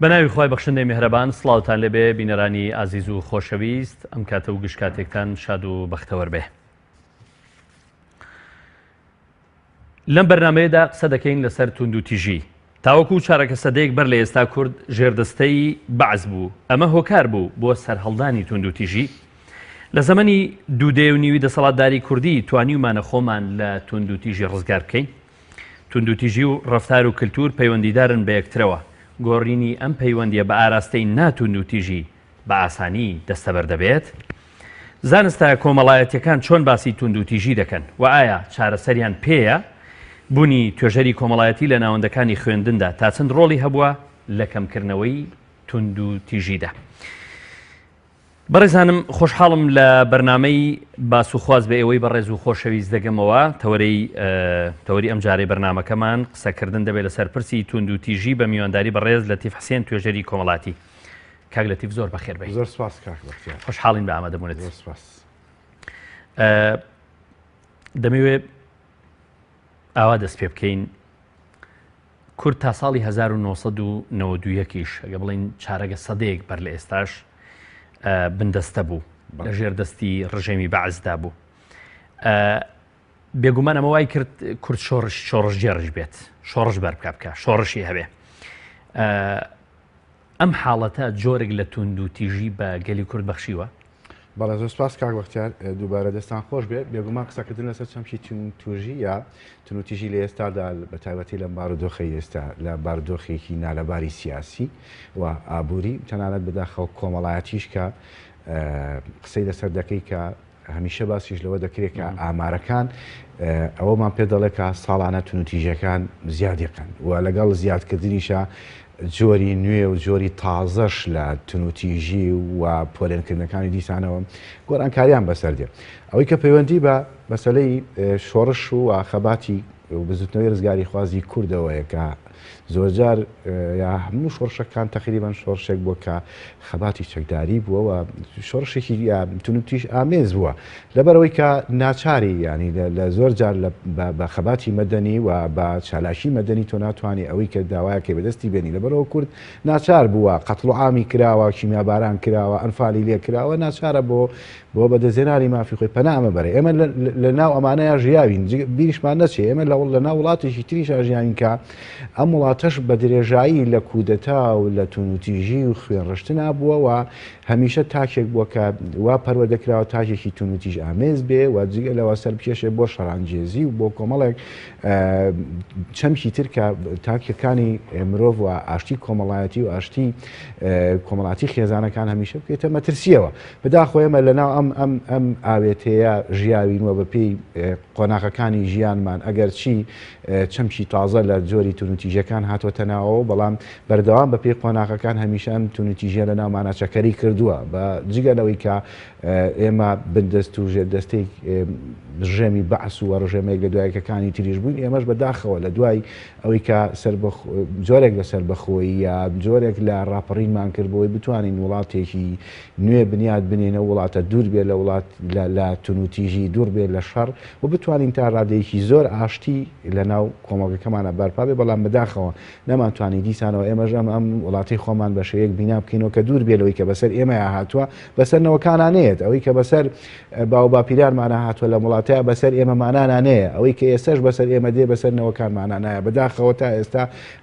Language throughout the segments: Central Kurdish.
بەناوی خۆی بەخشندەی میهرەبان سڵاوتان لەبێ بینەرانی ئازیز و خۆشەویست ئەم کاتە و گشت کاتێکتان شاد و بەختەوەر بێ. لەم بەرنامەیەدا قسە دەکەین لەسەر توندوتیژی. تاوەکو چارەکە سەدەیەک بەر لە ئێستا کورد ژێردەستەی بەعز بوو. ئەمە هۆکار بوو بۆ سەرهەڵدانی توندوتیژی. لە زەمەنی دوودێ و نیوی دەسەڵاتداری کوردی توانیمانە خۆمان لە توندوتیژی ڕزگار بکەین. توندوتیژی و ڕەفتار و کلتور پەیوەندیدارن بە یەکترەوە. گۆڕینی ئەم پەیوەندیە بە ئاراستەی ناتوندوتیژی بە ئاسانی دەستەبەر دەبێت. زانستە کۆمەڵایەتیەکان چۆن باسی توندوتیژی دەکەن و ئایا چارەسەریان پێیە؟ بوونی توێژەری کۆمەڵایەتی لە ناوەندەکانی خوێندندا تا چەند ڕۆڵی هەبووە لە کەمکردنەوەی توندوتیژیدا. بەڕێزانم خۆشحاڵم لە بەرنامەی باسوخواز بە ئێوەی بەڕێز و خۆشەویست دەگەمەوە. تەوەری ئەم جارەی بەرنامەکەمان قسەکردن دەبێت لەسەر پرسی توندوتیژی بە میوانداری بەڕێز لەتیف حسێن توێژەری کۆمەڵاتی. کاک لەتیف زۆر بەخێر بێت. زۆر سپاس کاک بەختیار. خۆشحاڵین بە ئامادەبوونت. زۆر سپاس. دەمەوێت ئاوا دەست پێ بکەین کورد تا ساڵی 1992ش ئەگە بڵین چارەگە سەدەیەک بەر لە ئێستاش بندەستە بوو لە ژێردەستی ڕژێمی بەعزدا بوو. بێگومان ئەمە وای کرد کورد شۆڕش جێڕش بێت، شۆڕش بەربکە شۆڕشی هەبێ. ئەم حاڵەتە جۆرێک لە توندوتیژی بە گەلی کورد بەخشیوە. بەڵێ زۆر سپاس کاک بەختیار، دووبارە دەستان خۆش بێت. بێگومان قسەکردن لەسەر چەمشی توندوتیژی یا توندوتیژی لە ئێستادا بە تایبەتی لە بارودۆخی ئێستا لە بارودۆخێکی نالەباری سیاسی و ئابووری تەنانەت بەداخەوە کۆمەڵایەتیش کە قسەی لەسەر دەکەی کە هەمیشە باسیش لەوە دەکرێت کە ئامارەکان ئەوەمان پێ دەڵێت کە ساڵانە توندوتیژیەکان زیادەکەن و لەگەڵ زیادکردنیشە جۆری نوێ و جۆری تازەش لە توندوتیژی و پۆلێنکردنەکانی دیسانەوە گۆرانکاریان بەسەر دێ. ئەوەی کە پەیوەندی بە مەسەلەی شۆڕش و خەباتی بزوتنەوەی ڕزگاری خوازی کوردەوەیە کە زۆرجار یا هەموو شۆڕشەکان تەقریبان شۆڕشێک بووە کە خەباتی چەکداری بووە و شۆڕشێکی توندوتیژ ئامێز بووە لەبەرەوەی کە ناچاری ینی لە زۆر جار بە خەباتی مەدەنی و بە چالاشی مەدەنی تۆ ناتوانانی ئەوەی کە داوایەکە بەدەستی بێنی. لەبەرەوە کورد ناچار بووە قەتڵ و عامی کراوە، کیمیاباران کراوە، ئەنفالی لێ کراوە، ناچارە بۆ بەدەستهێنانی مافی خۆی پەنامە بەرێ. ئێمە لە ناو ئەمانەیە ژیاوین، بیریشمان نەچێ. ئێمە لە ناو وڵاتێکی تریش ژیاوین کە ئەم وڵاتەش بە درێژایی لە کودەتا و لە توندوتیژی و خوێنڕشتنا بووە و هەمیشە تاکێک بووە کە وا پەروەردەکراوە تاکێکی توندوتیژ ئامێز بێ و جگە لەوە سەر پێشێ بۆ شەڕانگێزی و بۆ کۆمەڵێک چەمکی تر کە تاکەکانی مرۆڤ و ئاشتی کۆمەڵایەتی و ئاشتی کۆمەڵاتی خێزانەکان هەمیشە بکرێتە مەترسیەوە. بەداخۆ ئێمە لەناو ئەم ئاوێتەیە ژیاوینەوە بەپێی قۆناغەکانی ژیانمان ئەگەر چی چەمکی تازە لە جۆری توندوتیژیەکان هاتوۆتە ناوەوە، بەڵام بەردەوام بەپێی قۆناغەکان هەمیشە ئەم توندوتیژیە لە ناومانە چەکەری کردووە بە جگەلەوەی کە ئێمە بندەست و ژێردەستەی ڕژێمی بەعس و ڕژێمێک لە دوایەکەکانی تریش بووین. ئێمەش بەداخەوە لە دوای ئەوەی کە جۆرێک لە سەربەخۆیی یا جۆرێک لە ڕاپەڕینمان کردبەوەی بتوانین وڵاتێکی نوێ بنیاد بنێنە وڵاتە دوور بێت لە وڵات لە توندوتیژی دوور بێت لە شەڕ و بتوانین تا ڕادەیەکی زۆر ئاشتی لە ناو کۆمەڵگەکەمانە بەرپا بێ. بەڵام بەداخەوە نەمانتوانی دیسانەوە ئێمەش ئەم وڵاتی خۆمان بە شێوەیەک بینا بکەینەوە کە دوور بێلەوەی کە بەسەر ئێمە هاتووە بەسەر نەوەکانانەیەت، ئەوەی کە بەسەر باو باپیرانمانە هاتووە لە وڵاتەیە بەسەر ئێمەمانانانەیە، ئەوەی کە ئێستاش بەسەر ئێمە دێ بەسەر نەوەکانمانانایە. بەداخەوە تا ئێستا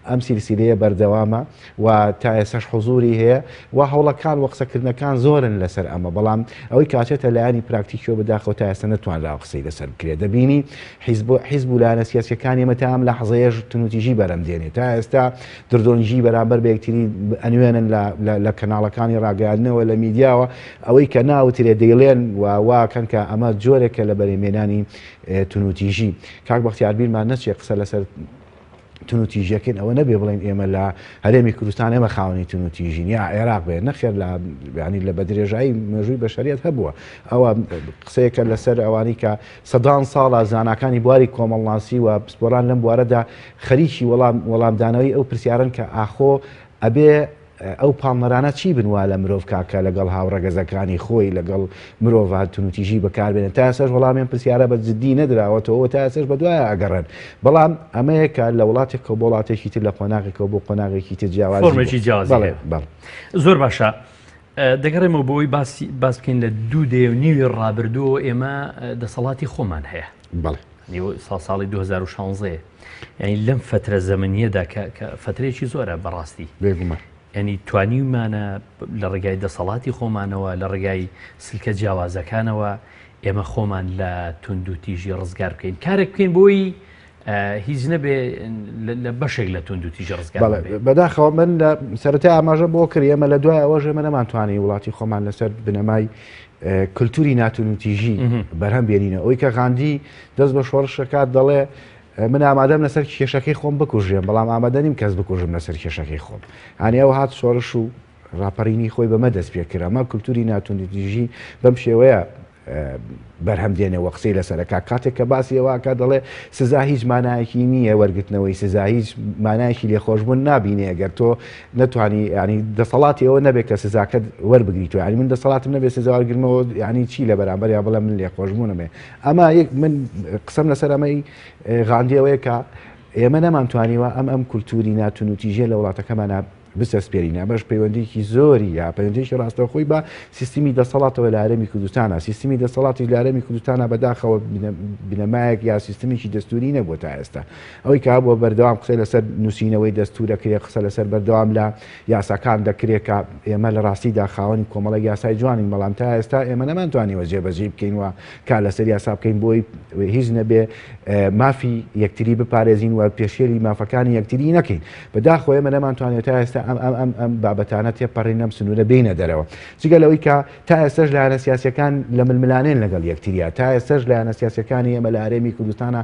ئەم سیلسیلەیە بەردەوامە و تا ئێستاش حوزوری هەیە و هەوڵەکان و قسەکردنەکان زۆرن لەسەر ئەمە، بەڵام ئەوەی کاتێتە لایانی پراکتیکیەوە بەداخەوە تا ئێستا نەتوانراوە قسەی لەسەر بکرێت. دەبینی حیزب و لایەنە سیاسیەکان ئێمە تا ئەم لەحظەیەش توندوتیژی بەرەم دێنێت. تا ئێستا دردۆنیژی بەرامبەر بە یەکتری ئەنوێنن لە کەناڵەکانی ڕاگەیاندنەوە لە میدیاوە، ئەوەی کە ناوترێ دەیڵێن واکەن کە ئەمە جۆرێکە لە بەرهەمهێنانی توندوتیژی. کاک بەختیار بیرمان نەچێ قسە لەسەر توندوتیژیەکەین ئەوە نەبێ بڵین ئێمە لە هەرێمی کوردستان ئێمە خاوەنی توندوتیژین یا عێراق بێ، نەخێر لە بەدرێژایی مێژووی بەشەریەت هەبووە. ئەوە قسەیەکە لەسەر ئەوانی کە سەدان ساڵە زاناکانی بواری کۆمەڵناسی و پسپۆران لەم بوارەدا خەریکی وەڵامدانەوەی ئەو پرسیارن کە ئاخۆ ئەبێ ئەو پاڵنەرانە چی بنوا لە مرۆڤ کاکە لەگەڵ هاوڕەگەزەکانی خۆی لەگەڵ مرۆڤ تونوتیژی بەکاربێنێت تا ئێساش وەڵامیان پرسیارە بە جددی نەدراوەتەوە تا ئێساش بە دوایە ئەگەڕێن بەڵام ئەمەیەکە لە وڵاتێکەوە بۆ وڵاتێکی تر لە قۆناغێکەوە بۆ قۆناغێکی تر فۆرمێکی جیاوازی زۆر باشە دەگەڕێمەوە بۆی باس بکەین لە 2.5 ڕابردووە ئێمە دەسەڵاتی خۆمان هەیە ساڵی 2016 یعنی لەم فترە زەمەنیەدا کە فترێکی زۆرە بەڕاستی بێگومان ینی توانیمانە لە ڕێگای دەسەڵاتی خۆمانەوە لە ڕێگای سلکە جیاوازەکانەوە ئێمە خۆمان لە توندوتیژی ڕزگار بکەین کارێک بکەین بۆی هیچ نەبێ لە بەشێک لە توندوتیژی ڕزگار بەداخەوە من لە سەرەتا ئاماژە بۆ کرد ئێمە لە دوای ئەوەژێ ئێمە نەمانتوانی وڵاتی خۆمان لەسەر بنەمای کللتوری ناتونوتیژی بەرهەم بێنینە ئەوی کە غاندی دەست بە شۆڕشەکات دەڵێ من ئامادەم لەسەر کێشەکەی خۆم بکوژێم بەڵام ئامادە نیم کەس بکوژم لەسەر کێشەکەی خۆم هەنی ئەو هات شۆڕش و ڕاپەڕینی خۆی بەمە دەست پێ کرد ئەمە کللتوری ناتونوتیژی بەم شێوەیە بەرهەم دێنەوە قسەی لەسەرەکە کاتێک کە باسیەوەکە دەڵێ سزا هیچ مانایەکی نییە وەرگرتنەوەی سزا هیچ مانایەکی لێخۆشبوون نبینێ ئەگەر تۆ نتوانی ینی دەسەڵاتی ئەوە نەبێت کە سزاکەت وەربگریت و ینی من دەسەڵاتم نەبێت سزاوەرگرنەوە ینی چی لە بەرامبەر یا بڵێ من لێخۆشبوونمێ ئەمە من قسەم لەسەر ئەمەی غاندیەوەیە کە ئێمە نەمانتوانیوە ئەم کولتوری ناتونوتیژە لە وڵاتەکەمانە بسەسپێرینە بەش پەیوەندێکی زۆری یا پەیوەندێکی ڕاستەخۆی بە سیستمی دەسەڵاتەوە لە هەرێمی کوردستانە سیستمی دەسەڵاتی لە هەرێمی کوردستانە بەداخەوە بنەمایەک یا سیستمێکی دەستوری نەبووە تا ئێستا ئەوەی کە بۆ بەردەوام قسەی لەسەر نووسینەوەی دەستورەکرێ قسە لەسەر بەردەوام لە یاساکان دەکرێت کە ئێمە لە ڕاستیدا خاوەنی کۆمەڵە یاسای جوانین بەڵام تا ئێستا ئێمە نەمانتوانیوە جێبەجێ بکەینەوە کا لەسەر یاسا بکەین بۆی هیچ نەبێ مافی یەکتری بپارێزین و پێشێری مافەکانی یەکتری نەکەین بەداخۆ ئێمە نەمانتوانێت تا ئێستا ئەم بابەتانە تێپەڕین ئەم سنوورە بینە دەرەوە جگە لەوەی کە تا ئێستش لایەنە سیاسیەکان لە ململانێن لەگەڵ یەکتریە تا ئێستش لایەنە سیاسیەکانی ئێمە لە هەرێمی کوردستانە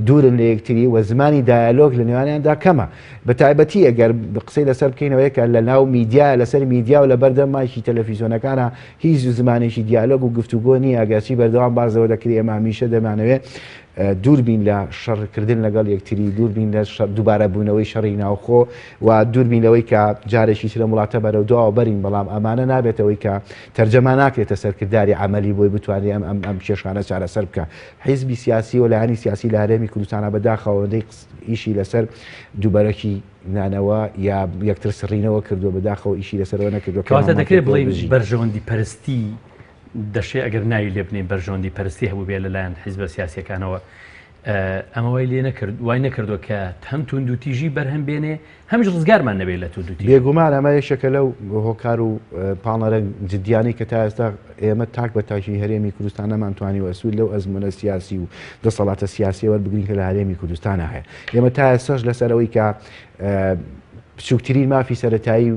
دوورن لە یەکتری و زمانی دایالۆگ لە نێوانیاندا کەمە بە تایبەتی ئەگەر قسەی لەسەر بکەینەوەی کە لە ناو میدیا لەسەر میدیا و لە بەردەمایکی تەلەڤیزیۆنەکانە هیچ زمانێکی دیالۆگ و گفتوگۆ نیە ئەگەرچی بەردەوام بازەوە دەکرێت ئێمە هەمیشە دەمانەوێت دووربین لە شەڕکردن لەگەڵ یەکتری دووربین لە دووبارە بوونەوەی شەڕی ناوخۆ و دووربینەوەی کە جارێکی ترە وڵاتە بەرەو دواوە بەرین بەڵام ئەمانە نابێتەوەی کە تەرجەما ناکرێتە سەرکردداری عملی بۆی بتوانێت ئەم کێشانە چارەسەر بکە حیزبی سیاسی و لایەنی سیاسی لە هەرێمی کوردستانە بەداخەوەندەی ئیشی لەسەر دووبەرەکی نانەوە یا یەکتر سڕینەوە کردو بەداخەوە ئیشی لەسەرەوە نەکردو کەواتە دەکرێت بڵێ بەرژەوەندی پەرستی دەشێ ئەگەر ناوی لێ بنێ بەرژەوەندی پەرستی هەبوو بێ لەلایەن حیزبە سیاسیەکانەوە ئەمە وای لێ نەکرد وای نەکردو کە هەم توندوتیژی بەرهەم بێنێ هەمیش ڕزگارمان نەبێت لە توندوتیژی بێگومان ئەمە یەکێکە لەو هۆکار و پاڵنەرە جدیانی کە تا ئێستا ئێمە تاک بە تاکی هەرێمی کوردستان نەمانتوانیوە سوود لەو ئەزمونە سیاسی و دەسەڵاتە سیاسی وەربگرین کە لە هەرێمی کوردستانە هەیە ئێمە تا ئێستاش لەسەرەوەی کە بچووکترین مافی سەرەتایی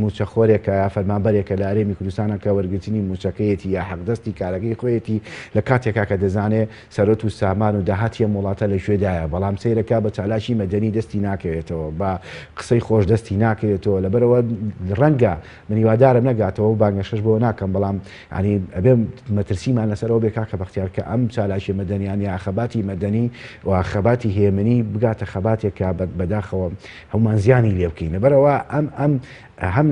موچەخۆرێکە یا فەرمانبەرێکە لە هەرێمی کوردستانە کە وەرگرتنی موچەکەیەتی یا حەقدەستی کارەکەی خۆیەتی لە کاتێکا کە دەزانێت سەرۆت و سامان و داهاتیە وڵاتە لە شوێدایە بەڵام سیرەکە بە چالاشی مەدەنی دەستی ناکەوێتەوە بە قسەی خۆش دەستی ناکەوێتەوە لەبەرەوە ڕەنگە منیوادارم نەگاتەوە و بانگەشەش بۆ ناکەم بەڵام ینی ئەبێ مەترسیمان لەسەرەوە بێ کاکە بەختیار کە ئەم چالاشی مەدەنیان یا خەباتی مەدەنی و خەباتی هێمنی بگاتە خەباتێکە بەداخەوە هەمومان زیانی لێ بکەین لەبەرەوە هەم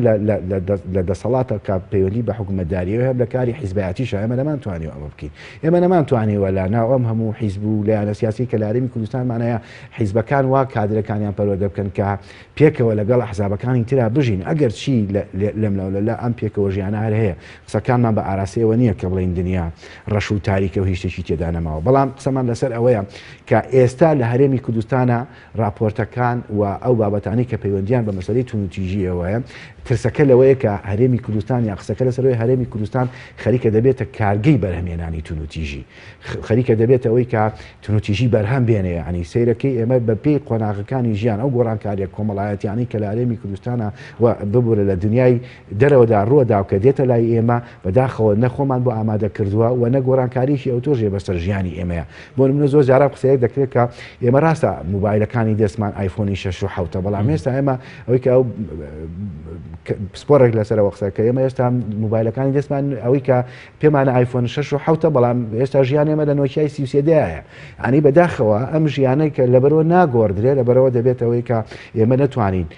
لە دەسەڵاتە کە پەیوەندی بە حکومەتداریەوە هەم لە کاری حیزبایەتیشە ئێمە نەمانتوانیوە ئەمە بکەین ئێمە نەمانتوانیوە لە ناو ئەم هەموو حیزب و لایەنە سیاسی کە لە هەرێمی کوردستانمانەیە حیزبەکان وا کادرەکانیان پەروەردە بکەن کە پێکەوە لەگەڵ ئەحزابەکانی ترا بژین ئەگەر چی لەم ئەم پێکەوە ژیانە هەر هەیە قسەکانمان بە ئاراسیەوە نییە کە بڵین دنیا ڕەش و تاریکە و هیچ شتێکی تێدا نەماوە بەڵام قسەمان لەسەر ئەوەیە کە ئێستا لە هەرێمی کوردستانە راپۆرتەکان و ئەو بابەتانی کە پەیوەندیان بە مەسەلەی توندوتیژیەوەیە ترسەکە لەوەیە کە هەرێمی کوردستان یا قسەکە لەسەرەوەی هەرێمی کوردستان خەریکە دەبێتە کارگەی بەرهەمێنانی توندوتیژی خەریکە دەبێت ئەوەی کە توندوتیژی بەرهەم بێنێ ینی سەیرەکەی ئێمە بە پێی قۆناغەکانی ژیان ئەو گۆڕانکاریە کۆمەڵایەتیانی کە لە هەرێمی کوردستانە و ببوورە لە دنیای دەرەوەدا ڕووەدا و کە دێتە لای ئێمە بەداخەوە نەخۆمان بۆ ئامادە کردووە و نەگۆڕانکاریشی ئەو تۆژێ بەسەر ژیانی ئێمەیە بۆ منە زۆر جاران قسەیەک دەکرێت کە ئێمە ڕاستە موبایلەکانی دەستمان ئایفۆنی 6 و 7 بەڵام هێستا ئێمە ئەوەی کە ئەو سپۆرێک لەسەرەوە قسەکە ئێمە ئێستا موبایلەکانی دەستمان ئەوەی کە پێمانە آیفۆن 6 و 7 بەڵام ئێستا ژیان ئێمە لە نۆکیای 33دایە ئەنی بەداخەوە ئەم ژیانەی کە لەبەرەوە ناگۆڕدرێ لەبەرەوە دەبێتەوەی کە ئێمە نەتوانین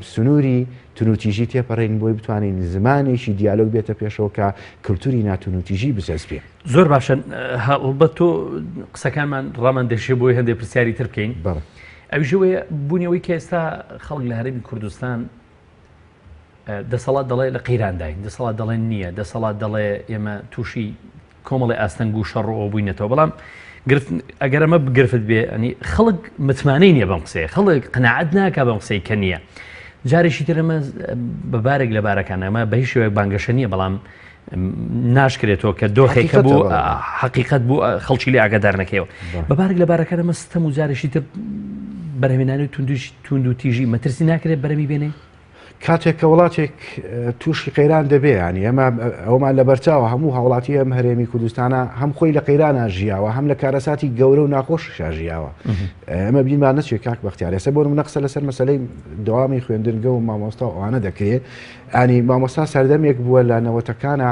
سنووری تونوتیژی تێپەڕین بۆی بتوانین زمانێکی دیالۆگ بێتە پێشەوە کە کەلتوری ناتونوتیژی بچەسب بێ. زۆر باشە هەڵبەت تۆ قسەکانمان ڕامان دەشێ بۆی هەندێک پرسیاری تر بکەین. ئەوژەوەیە بوونەوەی کە ئێستا خەڵک لە هەرێمی کوردستان دەسەڵات دەڵێ لە قەیرانداین، دەسەڵات دەڵێن نییە، دەسەڵات دەڵێ ئێمە تووشی کۆمەڵی ئاستەنگ و شەڕەوە بووینەتەوە. بەڵام ئەگەر ئەمە بگرفت بێ ئەنی خەڵک متمانەی نییە بەم قسەیە، خەڵک قەناعەت ناکە بەم قسەی کە نییە. جارێکی تر ئەمە بەبارێک لە بارەکان ئەمە بە هیچ شێوەیەک بانگەشە نییە، بەڵام ناشکرێتەوە کە دۆخێکە بوو حەقیقەت بوو خەڵکی لێ ئاگادار نەکەیەوە. بەبارێک لە بارەکان ئەمە ستەم و جارێکی تر بەرهەمێنانی توند و تیژی مەترسی ناکرێت بەرەمی بێنێ؟ کاتێک کە وڵاتێک تووشی قەیران دەبێ ینی ئەمە ئەومان لە بەرچاوە هەموو هاوڵاتی ئەم هەرێمی کوردستانە هەم خۆی لە قەیرانە ژیاوە هەم لە کارەساتی گەورە و ناخۆشیشا ژیاوە. ئەمە بیرمان نەچێت کاک بەختیار ێستا بۆ نمونە قسە لەسەر مەسەلەی دەوامی خوێندنگە و مامۆستا ئەوانە دەکرێت. ئەنی مامۆستا سەردەمێک بووە لە نەوەتەکانە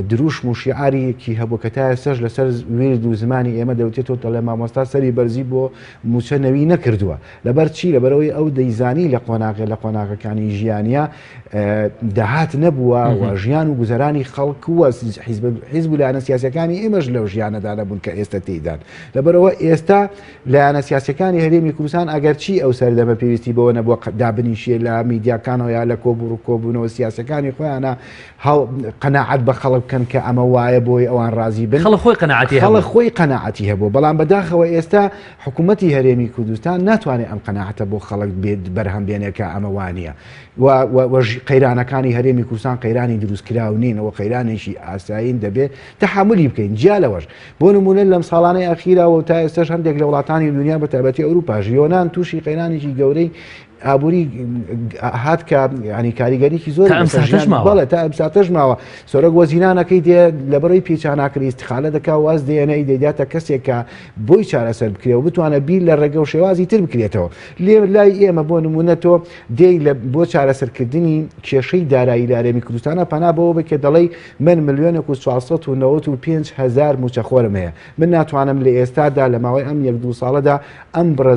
دروشم و شیعارێکی هەبوو کە تا ئێستاش لەسەر وێرد و زمانی ئێمە دەوتێتەوە دەڵێ مامۆستا سەری بەرزی بۆ موچەنەوی نەکردووە لەبەر چی لەبەرەوەی ئەو دەیزانی لە قۆناغەکانی ژیانیا داهات نەبووە و ژیان و گوزەرانی خەڵک وە حیزب و لایەنە سیاسەکانی ئێمەش لەو ژیانەدا نەبوون کە ئێستا تێدان. لەبەرەوە ئێستا لایەنە سیاسەکانی هەرێمی کوردستان ئەگەرچی ئەو سەردەمە پێویستی بەوە نەبووە دابنیشێ لە میدیاکانەوە یا لە کۆبوو و کۆبوونەوە سیاسەکانی خۆیانە قەناعەت بە خەڵک بکەن کە ئەمە وایە بۆی ئەوان ڕازی بن، خەڵک خۆی قەناعەتی هەبوو. بەڵام بەداخەوە ئێستا حکوومەتی هەرێمی کوردستان ناتوانێت ئەم قەناعەتە بۆ خەڵک بێت بەرهەم بێنێکە ئەمە وانە. قەیرانەکانی هەرێمی کوردستان قەیرانی دروستکراو نینەوە قەیرانێکی ئاسایین دەبێت تەحملی بکەین جیا لەوەش. بۆ نمونە لەم ساڵانەی ئەخیراوە تا ئێستاش هەندێک لە وڵاتانی دنیا بە تایبەتی ئەوروپا ژیۆنان تووشی قەیرانێکی گەورەی ئابووری هات کە ینی کاریگەریکی زۆر بەڵێ تا ئەمساتەش ماوە سۆرە وەزیرانەکەی دێ لەبەرەوەی پێچاناکری استخالە دەکا واز دێنەی دەیداتە کەسێک کە بۆی چارەسەر بکرێ و بتوانە بیر لە ڕێگە و شێوازی تر بکرێتەوە. لێ لای ئێمە بۆ نمونە تۆ دێی بۆ چارەسەرکردنی کێشەی دارایی لە هەرێمی کوردستانە پەنا بەوە بکە دەڵێ من 1,495,000 موچەخۆرم هەیە، من ناتوانم لە ئێستادا لە ماوەی ئەم 1-2 ساڵەدا ئەم بڕە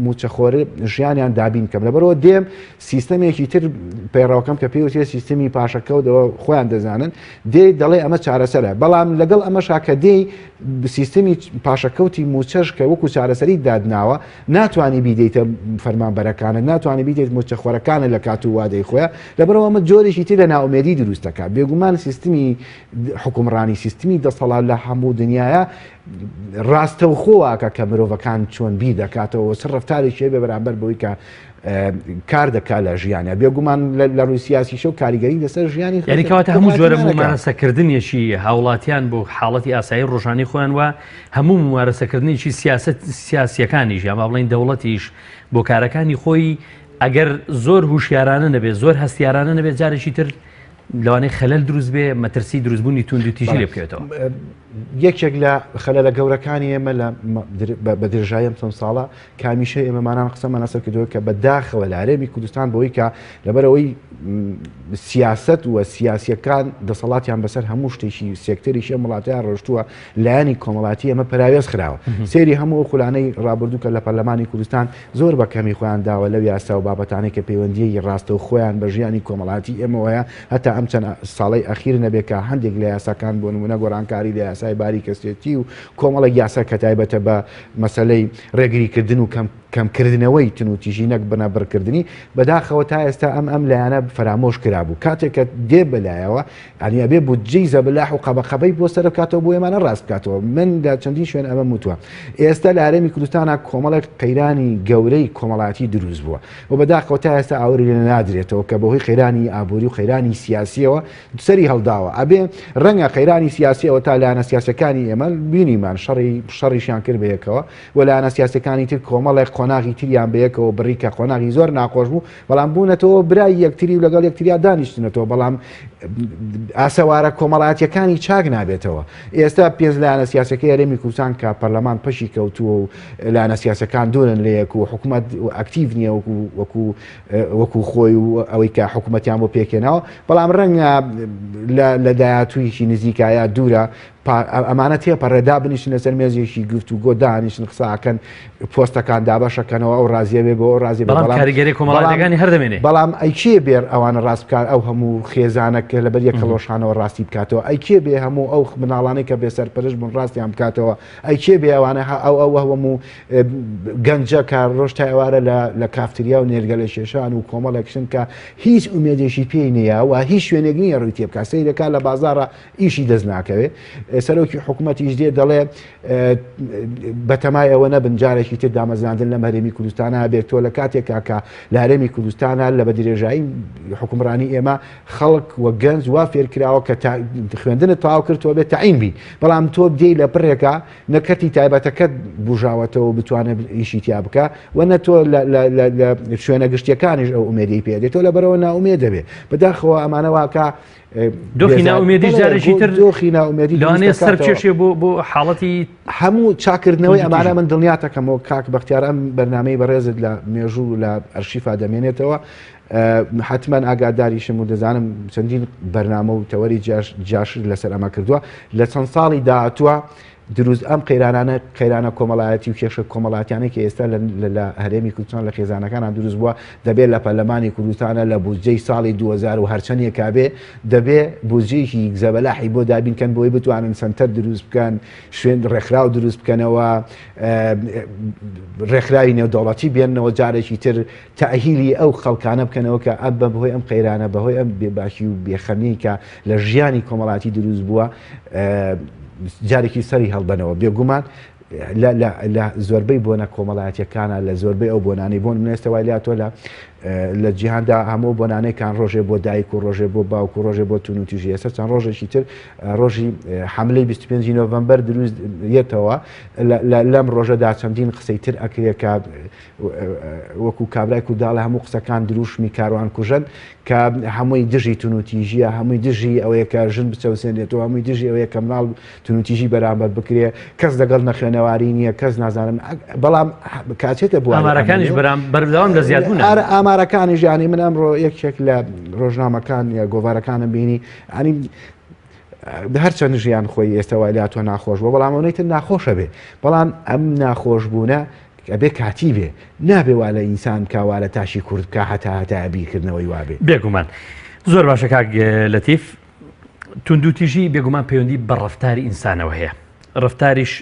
موچەخۆر ژیانیان دابین کەم. لەبەرەوە دێم سیستەمێکی تر پێڕاوکەم کە پێوتێ سیستەمی پاشەکەوتەوە خۆیان دەزانن دێ دەڵێ ئەمە چارەسەرە. بەڵام لەگەڵ ئەمە شاکە دێی سیستەمی پاشەکەوتی موچەش کە وەکو چارەسەری دادناوە ناتوانانی بیدەیتە فەرمانبەرەکانە، ناتوانانی بیدێت موچەخۆرەکانە لە کات و وادەی خۆیان. لەبەرەوە ئەمە جۆرێکی تر لە ناومێدی دروستەکە. بێگومان سیستمی حکومڕانی سیستمی دەسەڵات لە هەموو دنیاە ڕاستە و خۆواکە کە مرۆڤەکان چۆن بی دەکاتەوە سەر ڕفتارێکی بێ بەرامبەر بۆی کە کار دەکا لە ژیانە. بێگومان لە ڕووی سیاسیشە و کاریگەری لەسەر ژیانی یعنیکەواتە هەموو جۆرە ممارەسەکردنیەکی هاوڵاتیان بۆ حاڵەتی ئاسایی ڕۆژانی خۆیان وە هەموو ممارەسەکردنیی سیاسیەکانیش یا بڵین دەوڵەتیش بۆ کارەکانی خۆی ئەگەر زۆر هوشیارانە نەبێت زۆر هەستیارانە نەبێت جارێکی تر لەوانەیە خەلەل دروست بێ مەترسی دروستبوونی تونند و تیژی لێ بکەوێتەوە. یەکێک لە خەلەلە گەورەکانی ئێمە بە درێژاییم چەند ساڵە کامیشە ئێمەمانان قسەمان لەسەر کردووە کە بەداخەوە لە هەرێمی کوردستان بەوەی کە لەبەرەوەی سیاست و سیاسیەکان دەسەڵاتیان بەسەر هەموو شتێکی سێکتەریشە وڵاتیان ڕۆشتووە لایەنی کۆمەڵاتی ئەمە پراوێز خراوە. سێری هەموو خولانەی ڕابردووکە لە پەرلەمانی کوردستان زۆر بە کەمی خۆیان داوە لەو یاسا و بابەتانەی کە پەیوەندیی ڕاستە و خۆیان بە ژیانی کۆمەڵاتی ئێمەوەیە هەتا ئەم چەند ساڵی ئەخیر نەبێت کە هەندێک لە یاساکان بۆ نمونە گۆڕانکاری لە یاسای باری کەسێتی و کۆمەڵی یاسا کە تایبەتە بە مەسەلەی ڕێگریکردن و کەمکردنەوەی تونوتیژی نەک بنەبڕکردنی بەداخەوە تا ئێستا ئەم لایەنە فرامۆش کرابوو. کاتێک کە دێ بەلایەوە ئەنیا بێ بودجەی زەبەلاح و قەبەقەبەی بۆ سەر بکاتەوە بۆ ئێمانە ڕاست بکاتەوە. من لە چەندین شوێن ئەمە وتووە ئێستا لە هەرێمی کوردستانە کۆمەڵێک قەیرانی گەورەی کۆمەڵاتی دروست بووە و بەداخەوە تا ئێستا ئاوری لە نادرێتەوە کە بەهۆی قەیرانی ئابووری و قەیرانی سیاسیەوە سەری هەڵداوە. ئەبێ ڕەنگە قەیرانی سیاسیەوە تا لایەنە سیاسەکانی ئێمە بینیمان شەڕیشیان کرد بەیەکەوە و لایەنە سیاسەکانی تر کۆمەڵێک قۆناغی تریان بەیەکەوە بڕیکە قۆناغی زۆر ناخۆش بوو بەڵام بوونەتەوە برای یەکتری و لەگەڵ یەکتریا دانیشتنەوە بەڵام ئاسەوارە کۆمەڵایەتیەکانی چاک نابێتەوە. ئێستا پێنج لایەنە سیاسەکەی هەرێمی کوردستان کە پەرلەمان پەشی کەوتووە و لایەنە سیاسەکان دوورن لە یەک و حکوومەت ئەکتیڤ نییە وەکو خۆی و ئەوەی کە حکوومەتیان بۆ پێکێناوە بەڵام ڕەنگە لە داهاتوویشی نزیکایە دوورە ئەمانە تێپەڕێدا بنیشن لەسەر مێزێکی گفتوگۆ دانیشن قساکەن پۆستەکان دابەشەکەنەوە ئەو ڕازیە بێ بۆ ئەو ڕازی بەڵام کاریگەری کۆمەڵایەتەکانی هەردەمێنێ بەڵام ئەیکێ بێر ئەوانە ڕاست بکات ئەو هەموو خێزانەکە لەبەر یەک کەڵۆشانەوە ڕاستی بکاتەوە ئەیکێ بێ هەموو ئەو مناڵانەی کە بێسەرپەرش بوون ڕاستیان بکاتەوە ئەیکێ بێ ئەوانە ئەو هەموو گەنجە کە ڕۆژتای ئەوارە لە کافتریا و نێرگە لە شێشان و کۆمەڵێکشن کە هیچ ئومێدێکی پێی نییە و هیچ شوێنێک نییە ڕووی تێ بکات سەیرەکە لە بازاڕە ئیشی دەست ناکەوێت سەرۆکی حکوومەتیش دێ دەڵێ بەتەمای ئەوە نەبن جارێکی تر دامەزراندن لە هەرێمی کوردستانە بێت تۆ لە کاتێکا کە لە هەرێمی کوردستانە لە بە درێژایی حکومڕانی ئێمە خەڵک وە گەنج وا فێرکراوە کە خوێندنت تەواو کرد تۆ بێت تەعین بی بەڵام تۆ بدەی لە پڕێکە نەکەتی تایبەتەکەت بژاوەتەوە بتوانێت ئیشی تیا بکە و نە تۆ لە شوێنە گشتیەکانیش ئەو ئومێدی پێدێت تۆ لەبەرەوە ناومێ دەبێت بەداخەوە ئەمانە واکە دۆخی ناومێدی جارێکی تر دۆخی ناومێدی لەوانەیە سەر کێشێ بۆ حاڵەتی هەموو چاکردنەوەی ئەمانە من دڵنیاتەکەمەوە کاک بەختیار ئەم بەرنامەی بەڕێزت لە مێژوو لە ئەرشیفا دەمێنێتەوە حتمما ئاگاداریشم و دەزانم چەندین بەرنامە و تەوەری جاشر لەسەر ئەمە کردووە لە چەند ساڵی داهاتووە دروست ئەم قەیرانە کۆمەڵایەتی و کێشە کۆمەڵاتیانێک کە ئێستا لە هەرێمی کوردستان لە خێزانەکانان دروست بووە دەبێت لە پەرلەمانی کوردستانە لە بودجەی ساڵی 2000 و هەرچەندێک کابێ دەبێت بودجەیەکی گزەبەلاحی بۆ دابینکەن بۆی بتوانن سنتەر دروست بکەن شوێن ڕێکخراو دروست بکەنەوە ڕێکخراوی نێودەوڵەتی بێننەوە جارێکی تر تەئهیلی ئەو خەڵکانە بکەنەوە کە بەهۆی ئەم قەیرانە بەهۆی ئەم بێباشی و بێخەمی کە لە ژیانی کۆمەڵاتی دروست بووە جارێکی سەری هەڵبەنەوە بێگومان لە زۆربەی بۆنە کۆمەڵایەتیەکانە لە زۆربەی ئەو بۆنانی بۆن منێستە وایلیا تۆ لە جیهاندا هەموو بۆنانەیەکان ڕۆژێ بۆ دایک و ڕۆژێ بۆ باوک و ڕۆژێ بۆ تون و توژی ئێستا چەند ڕۆژێکی تر ڕۆژی حملەی 25 نۆڤەمبەر دروست یێتەوە لەم ڕۆژەدا چەندین قسەی تر ئەکرێکە وەکو کابرای کورداڵە هەموو قسەکان دروشمی کاروان کوژن کە هەمووی دژی تون و تیژیە هەمووی دژی ئەوەیە کە ژن بچەوسێنێتەوە هەمووی دژی ئەوەیە کە مناڵ تون و تیژی بەرامبەر بکرێ کەس لەگەڵ نەخوێنەواری نییە کەس نازانم بەڵام کاتێتە بووە ئامارەکانیش بەردەوام لە زیادبوون ئامارەکانی ژیانی من ئەمڕۆ یەکێک لە ڕۆژنامەکان یا گۆڤارەکانم بینی ئەنی هەرچەند ژیان خۆی ئێستا وایلا تۆ ناخۆش بووە بەڵام ئەوەی تر ناخۆشە بێ بەڵام ئەم ناخۆشبوونە ئەبێ کاتی بێ نابێ وا لە ئینسان کاوا لە تاشی کورد بکە هەتا بیرکردنەوەی وابێ بێگومان زۆر باشە کاک لەتیف توندوتیژی بێگومان پەیوەندی بە ڕەفتاری ئینسانەوە هەیە ڕەفتاریش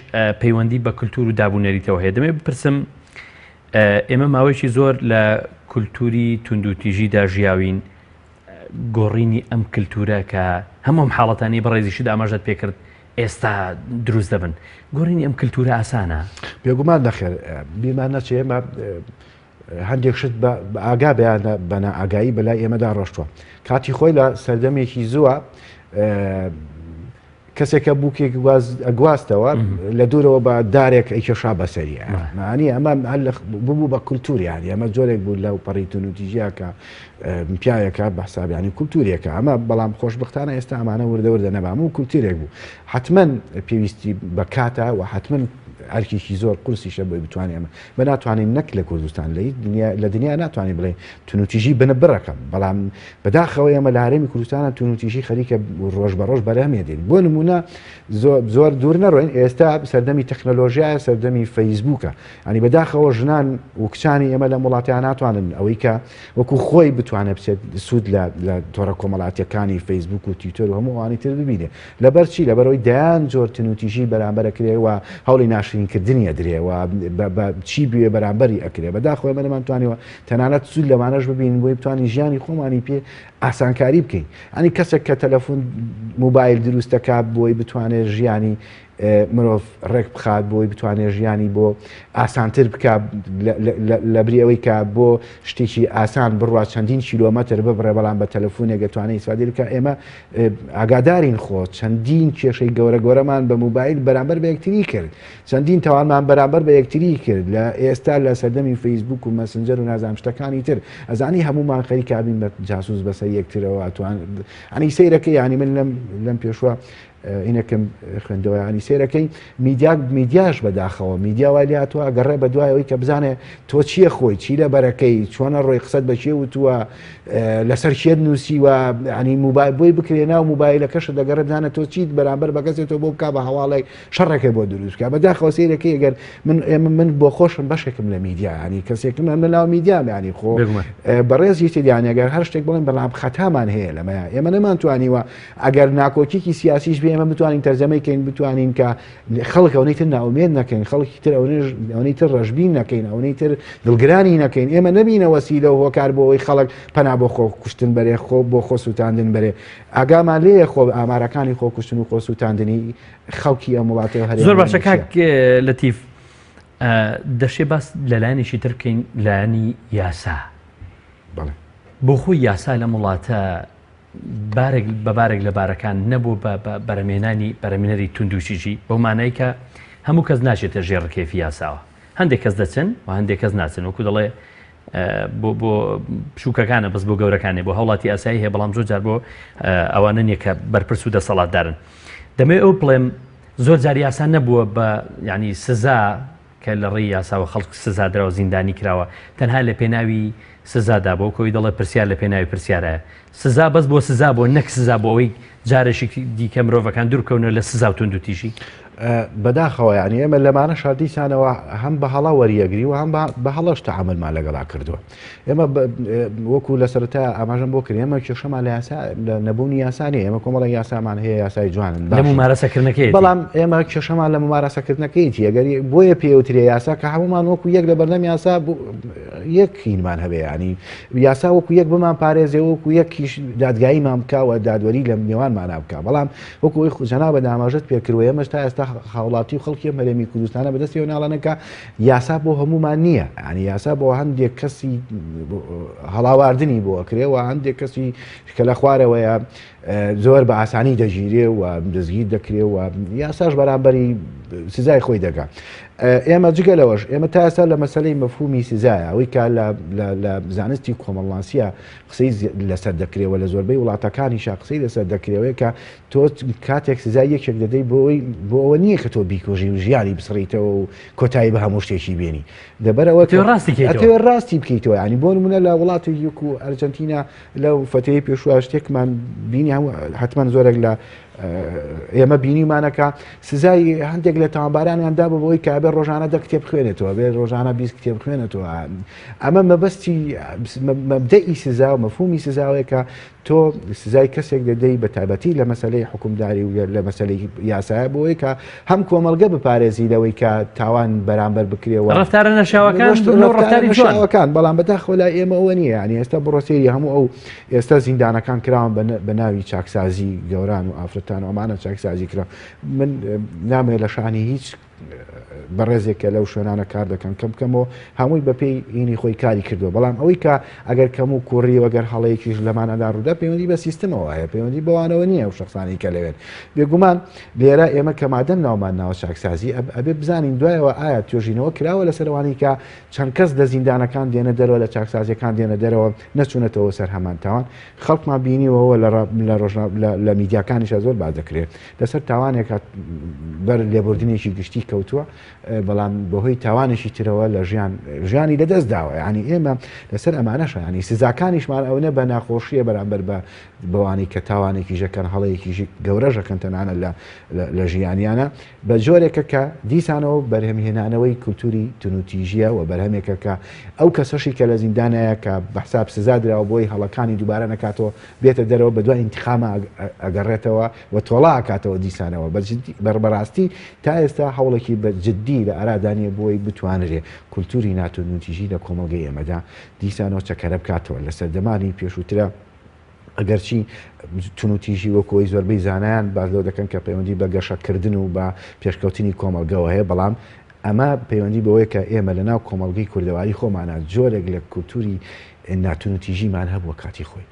پەیوەندی بە کولتور و دابوونەریتەوە هەیە دەمێ بپرسم ئێمە ماوەیەکی زۆر لە کولتوری توندوتیژیدا ژیاوین گۆڕینی ئەم کللتورە کە هەموم حاڵەتانی بەڕێزیشت ئاماژەت پێکرد ئێستا دروست دەبن گۆڕینی ئەم کللتورە ئاسانە بێگومان نەخێر بیمان نەچێ ئێمە هەندێک شت ئاگا بەیانە بەنا ئاگایی بەلای ئێمەدا ڕۆشتووە کاتی خۆی لە سەردەمێکی زووە کەسێکە بووکێک ئەگواستەوە لە دوورەوە بە دارێک ئەیکێشا بەسەریە معنی ئەمە ببوو بە کولتوریان ئەمە جۆرێک بوو لەو پەڕی تونوتیژیاکە پیاەکە بە حسابیانی کولتوریەکە ئەمە بەڵام خۆشبختانە ئێستا ئەمانە وردەوردە نەبام و کولتورێک بوو حتمما پێویستی بە کاتە و حتمما ئەرکێکی زۆر قورسیشە بۆی بتوانێت ئەمە بە ناتوانین نەک لە کوردستان لە دنیا ناتوانین بڵێ تونوتیژی بنە بڕەکەم بەڵام بەداخەوە ئێمە لە هەرێمی کوردستانە تونوتیژی خەریکە ڕۆژ بە ڕۆژ بەرهەمێدێن بۆ نمونە زۆر دوور نەڕۆین ئێستا سەردەمی تەکنەلۆژیایە سەردەمی فەیسبووکە ئەنی بەداخەوە ژنان و کچانی ئێمە لە وڵاتیان ناتوانن ئەوەی کە وەکو خۆی بتوانێت بچێت سوود لە تۆڕە کۆمەڵاتیەکانی فەیسبوک و تویتەر و هەموو ئەوانی تر ببینێ لەبەرچی لەبەرەوەی دایان جۆر تونوتیژی بەرامبەرەکرێەوە هەوڵی ناشرینکردنیە درێەوە بە چی بوێ بەرامبەری ئەکرێ بەداخۆی ئێمە نەمانتوانێەوە تەنانەت سوود لەمانەش ببین بۆی بتوانین ژیانی خۆمانی پێ ئاسانکاری بکەین ئەنی کەسێک کە تەلەفۆن موبایل دروستەکە بۆی بتوانێت ژیانی مرۆڤ ڕێک بخات بۆی بتوانێت ژیانی بۆ ئاسانتر بکە لە بری ئەوەی کە بۆ شتێکی ئاسان بڕوا چەندین کیلۆمەتر ببڕێ بەڵام بە تەلەفۆنێک دەتوانێت ئیسفادە بکە ئێمە ئاگادارین خۆ چەندین کێشەی گەورە گەورەمان بە موبایل بەرامبەر بە یەکتری کرد چەندین تاوانمان بەرامبەر بە یەکتری کرد لە ئێستا لە سەردەمی فەیسبوک و مەسنجەر و نازانم شتەکانی تر ئەزانی هەمومان خەریک بین بە جاسوس بەسەر یەکترەوە ئەنی سەیرەکەی ینی من لەم پێشوە اینەکەم خوێندەوە ینی سێرەکەی میدیاش بەداخەوە میدیا وای هاتووە گەڕێ بە دوایەوەی کە بزانێ تۆ چییە خۆی چی لە بەرەکەی چۆنە ڕۆی قسەت بەچێ وتووە لەسەر شێت نووسیوە ینی موبایل بۆی بکرێ ناو موبایلەکەشە دەگەڕێ بزانە تۆ چیت بەرامبەر بە کەسێت تۆ بۆ بک بە هەواڵی شەڕێکە بۆ دروستکە بەداخەوە سێرەکەی ئەگەر من بۆ خۆشم بەشێکم لە میدیا ینی کەسێکم لە ناو میدیام ینی خۆ بەڕێزی تریانی ئەگەر هەر شتێک بڵێن بەڵام خەتامان هەیە لەمەیە ئێمە نەمانتوانیوە ئەگەر ناکۆکیی سیاسیش بێ ئێمە بتوانین تەرجەمەیکەین بتوانین کە خەڵک ئەوەی تر ناومێن نەکەین خەڵکی تر ئەوەی تر ڕەشبین نەکەین ئەوەی تر دڵگرانی نەکەین ئێمە نبینە وەسیلە و هۆکار بۆ ئەوەی خەڵک پەنا بۆ خۆ کوشتن بەرێ خۆ بۆ خۆ سووتاندن بەرێ ئاگامان لێە خۆ ئامارەکانی خۆ کوشتن و خۆ سووتاندنی خەڵکی ئەم وڵاتەوە هەرێ زۆر باشە کاک لەتیف دەشێ باس لەلایەنێکی تر بکەین لایەنی یاسا بۆ خۆی یاسا لەم وڵاتە بارێک بە بارێک لە بارەکان نەبوو بە بەرەمێنەری توندوشیژی بەو مانای کە هەموو کەس ناچێتە ژێر کێفی یاساوە هەندێک کەس دەچن و هەندێک کەس ناچن وەکو دەڵێ بۆ پشووکەکانە بەس بۆ گەورەکانی بۆ هەوڵاتی ئاسایی هەیە بەڵام زۆر جار بۆ ئەوانە نییە کە بەرپرس و دەسەڵاتدارن دەمەوێت ئەو بڵێم زۆر جار یاسا نەبووە بە ینی سزا کە لە ڕێی یاساوە خەڵک سزادراوە زیندانی کراوە تەنها لە پێناوی سزادا بۆ کۆی دەڵێ پرسیار لە پێناوی پرسیارە سزا بەس بۆ سزا بۆ نەک سزا بۆ ئەوەی جارێکی دیکە مرۆڤەکان دوورکەونە لە سزا و توندوتیژی بەداخەوە ینی ئێمە لەمانە شادیسانەوە هەم بە هەڵا وەریەگری و هەم بە هەڵەش تەعاملمان لەگەڵا کردووە ئێمە وەکو لە سەرەتا ئاماژەم بۆ کرد ئێمە کێشەمان لە نەبوونی یاسانی ئێمە کۆمەڵی یاسامان هەیە یاسای جوانن لە ممارەسەکردنەکەی بەڵام ئێمە کێشەمان لە ممارەسەکردنەکەیتی ئەگەر بۆیە پێوترێ یاسا کە هەمومان وەکو یەک لە بەردەم یاسا یەکینمان هەبێ ینی یاسا وەکو یەک بمان پارێزێ وەکو یەکیش دادگاییمان بکاوە دادوەری لە میێوانمان بکە بەڵام وەکو جەنابە داماژەت پێکردوە ئێمەش تا ئێستا خاوڵاتی و خەڵکی هەرێمی کوردستانە بەدەستیەوە ناڵانەکە یاسا بۆ هەمومان نییە ینی یاسا بۆ هەندێک کەسی هەڵاواردنی بۆ ئەکرێەوە هەندێک کەسی کە لە خوارەوەیە زۆر بە ئاسانی دەژیرێ و دەستگیر دەکرێ و یاساش بەرامبەری سزای خۆی دەکات ئێمە جگەلەوەش ئێمە تا ئێستا لە مەسلەی مەفهومی سزایە ئەوەی کە لە زانستی کۆمەڵانسیە قسەی لەسەر دەکرێەوە لە زۆربەی وڵاتەکانیشا قسەی لەسەر دەکرێەوەی کە تۆ کاتێک سزای یەکێک دەدەی بۆ ئەوە نییە کە تۆ بیکۆژی و ژیانی بسڕیتەوە و کۆتایی بە هەموو شتێکی بێنی دەبەرەوە ڕاستی بکەیتەوە ینی بۆ نمونە لە وڵاتی یەک و ئەرجەنتینا لەو فتەیە پێشوە شتێکمان بینی حتمما زۆرێک لە ئێمە بینیمانەکە سزای هەندێک لە تاوانبارانیاندا بۆی کابێ ڕۆژانە دە کتێب خوێنێتەوە بێ ڕۆژانە 20 کتێب خوێنێتەوە ئەمە مەبەستی مەبدەئی سزا و مەفهومی سزاوەیەکە تۆ سزای کەسێک دەدەی بە تایبەتی لە مەسلەی حکومداری و لە مەسلەی یاسایە بۆی کە هەم کۆمەلگە بپارێزی لەوەی کە تاوان بەرامبەر بکرێەوە ڕفتارە نەشاوەکان بەڵام بەداخەوە لای ئێمە ئەوە نییە ینی ئێستا بڕۆسێری هەموو ئەو ئێستا زیندانەکان کراون بە ناوی چاکسازی گەوران و ئافرەتان ئەمانە چاکسازی کرا من نامێت لە شانی هیچ بەڕێزێکە لەو شوێنانە کار دەکەن کەم کەمەوە هەمووی بەپێی ئینی خۆی کاری کردووە بەڵام ئەوەی کە ئەگەر کەم و کوڕی وەگەر هەڵەیەکیش لەمانەدا ڕوودا پەیوەندی بە سیستمەوە هەیە پەیوەندی بەوانەوە نییە و شخصانی کە لەوێن بێگومان لێرە ئێمە کەمادەن ناومان ناوە چاکسازی ئەبێ بزانین دوایەوە ئایا توێژینەوە کراوە لە سەروانی کە چەند کەس لە زیندانەکان دێنە دەرەوە لە چاکسازیەکان دێنە دەرەوە نەچوونەتەوە سەر هەمان تاوان خەڵکمان بینیوەوە لە میدیاکانیشە زۆر باز دەکرێت لەسەر تاوانێکە بەر لێبوردنێکی گشتی کەوتووە بەڵام بەهۆی تاوانێکی ترەوە لە ژیانی لەدەست داوە ینی ئێمە لەسەر ئەمانەش ینی سزاکانیشمان ئەوە بە ناخۆشیە بەرامبەر بە بەوانی کە تاوانێکی ژەکەن هەڵەیەکی گەورەژەکەن تەنانە لە ژیانیانە بە جۆرێکە کە دیسانەوە بەرهەمهێنانەوەی کولتوری تونوتیژیە و بەرهەمێکە کە ئەو کەسەشی کە لە زیندانەیە کە بەحساب سزادراوە بۆی هەڵەکانی دووبارە نکاتەوە بێتە دەرەوە بە دوای ئینتیخامە ئەگەڕێتەوە و تۆڵا ئاکاتەوە دیسانەوە بەڕاستی تا ئێستا هەوڵێکی بە جددی لە ئارادانیە بۆی بتوانرێ کولتوری ناتونوتیژی لە کۆمەلگەی ئێمەدا دیسانەوە چەکەرە بکاتەوە لە سەردەمانی پێشووترە ئەگەرچی تونوتیژی وەکۆی زۆربەی زانایان باز لەو دەکەن کە پەیوەندی بە گەشەکردن و بە پێشکەوتنی کۆمەلگەوە هەیە بەڵام ئەمە پەیوەندی بەوەیە کە ئێمە لە ناو کۆمەلگەی کوردەواری خۆمانە جۆرێک لە کولتوری ناتونوتیژیمان هەبووە کاتی خۆی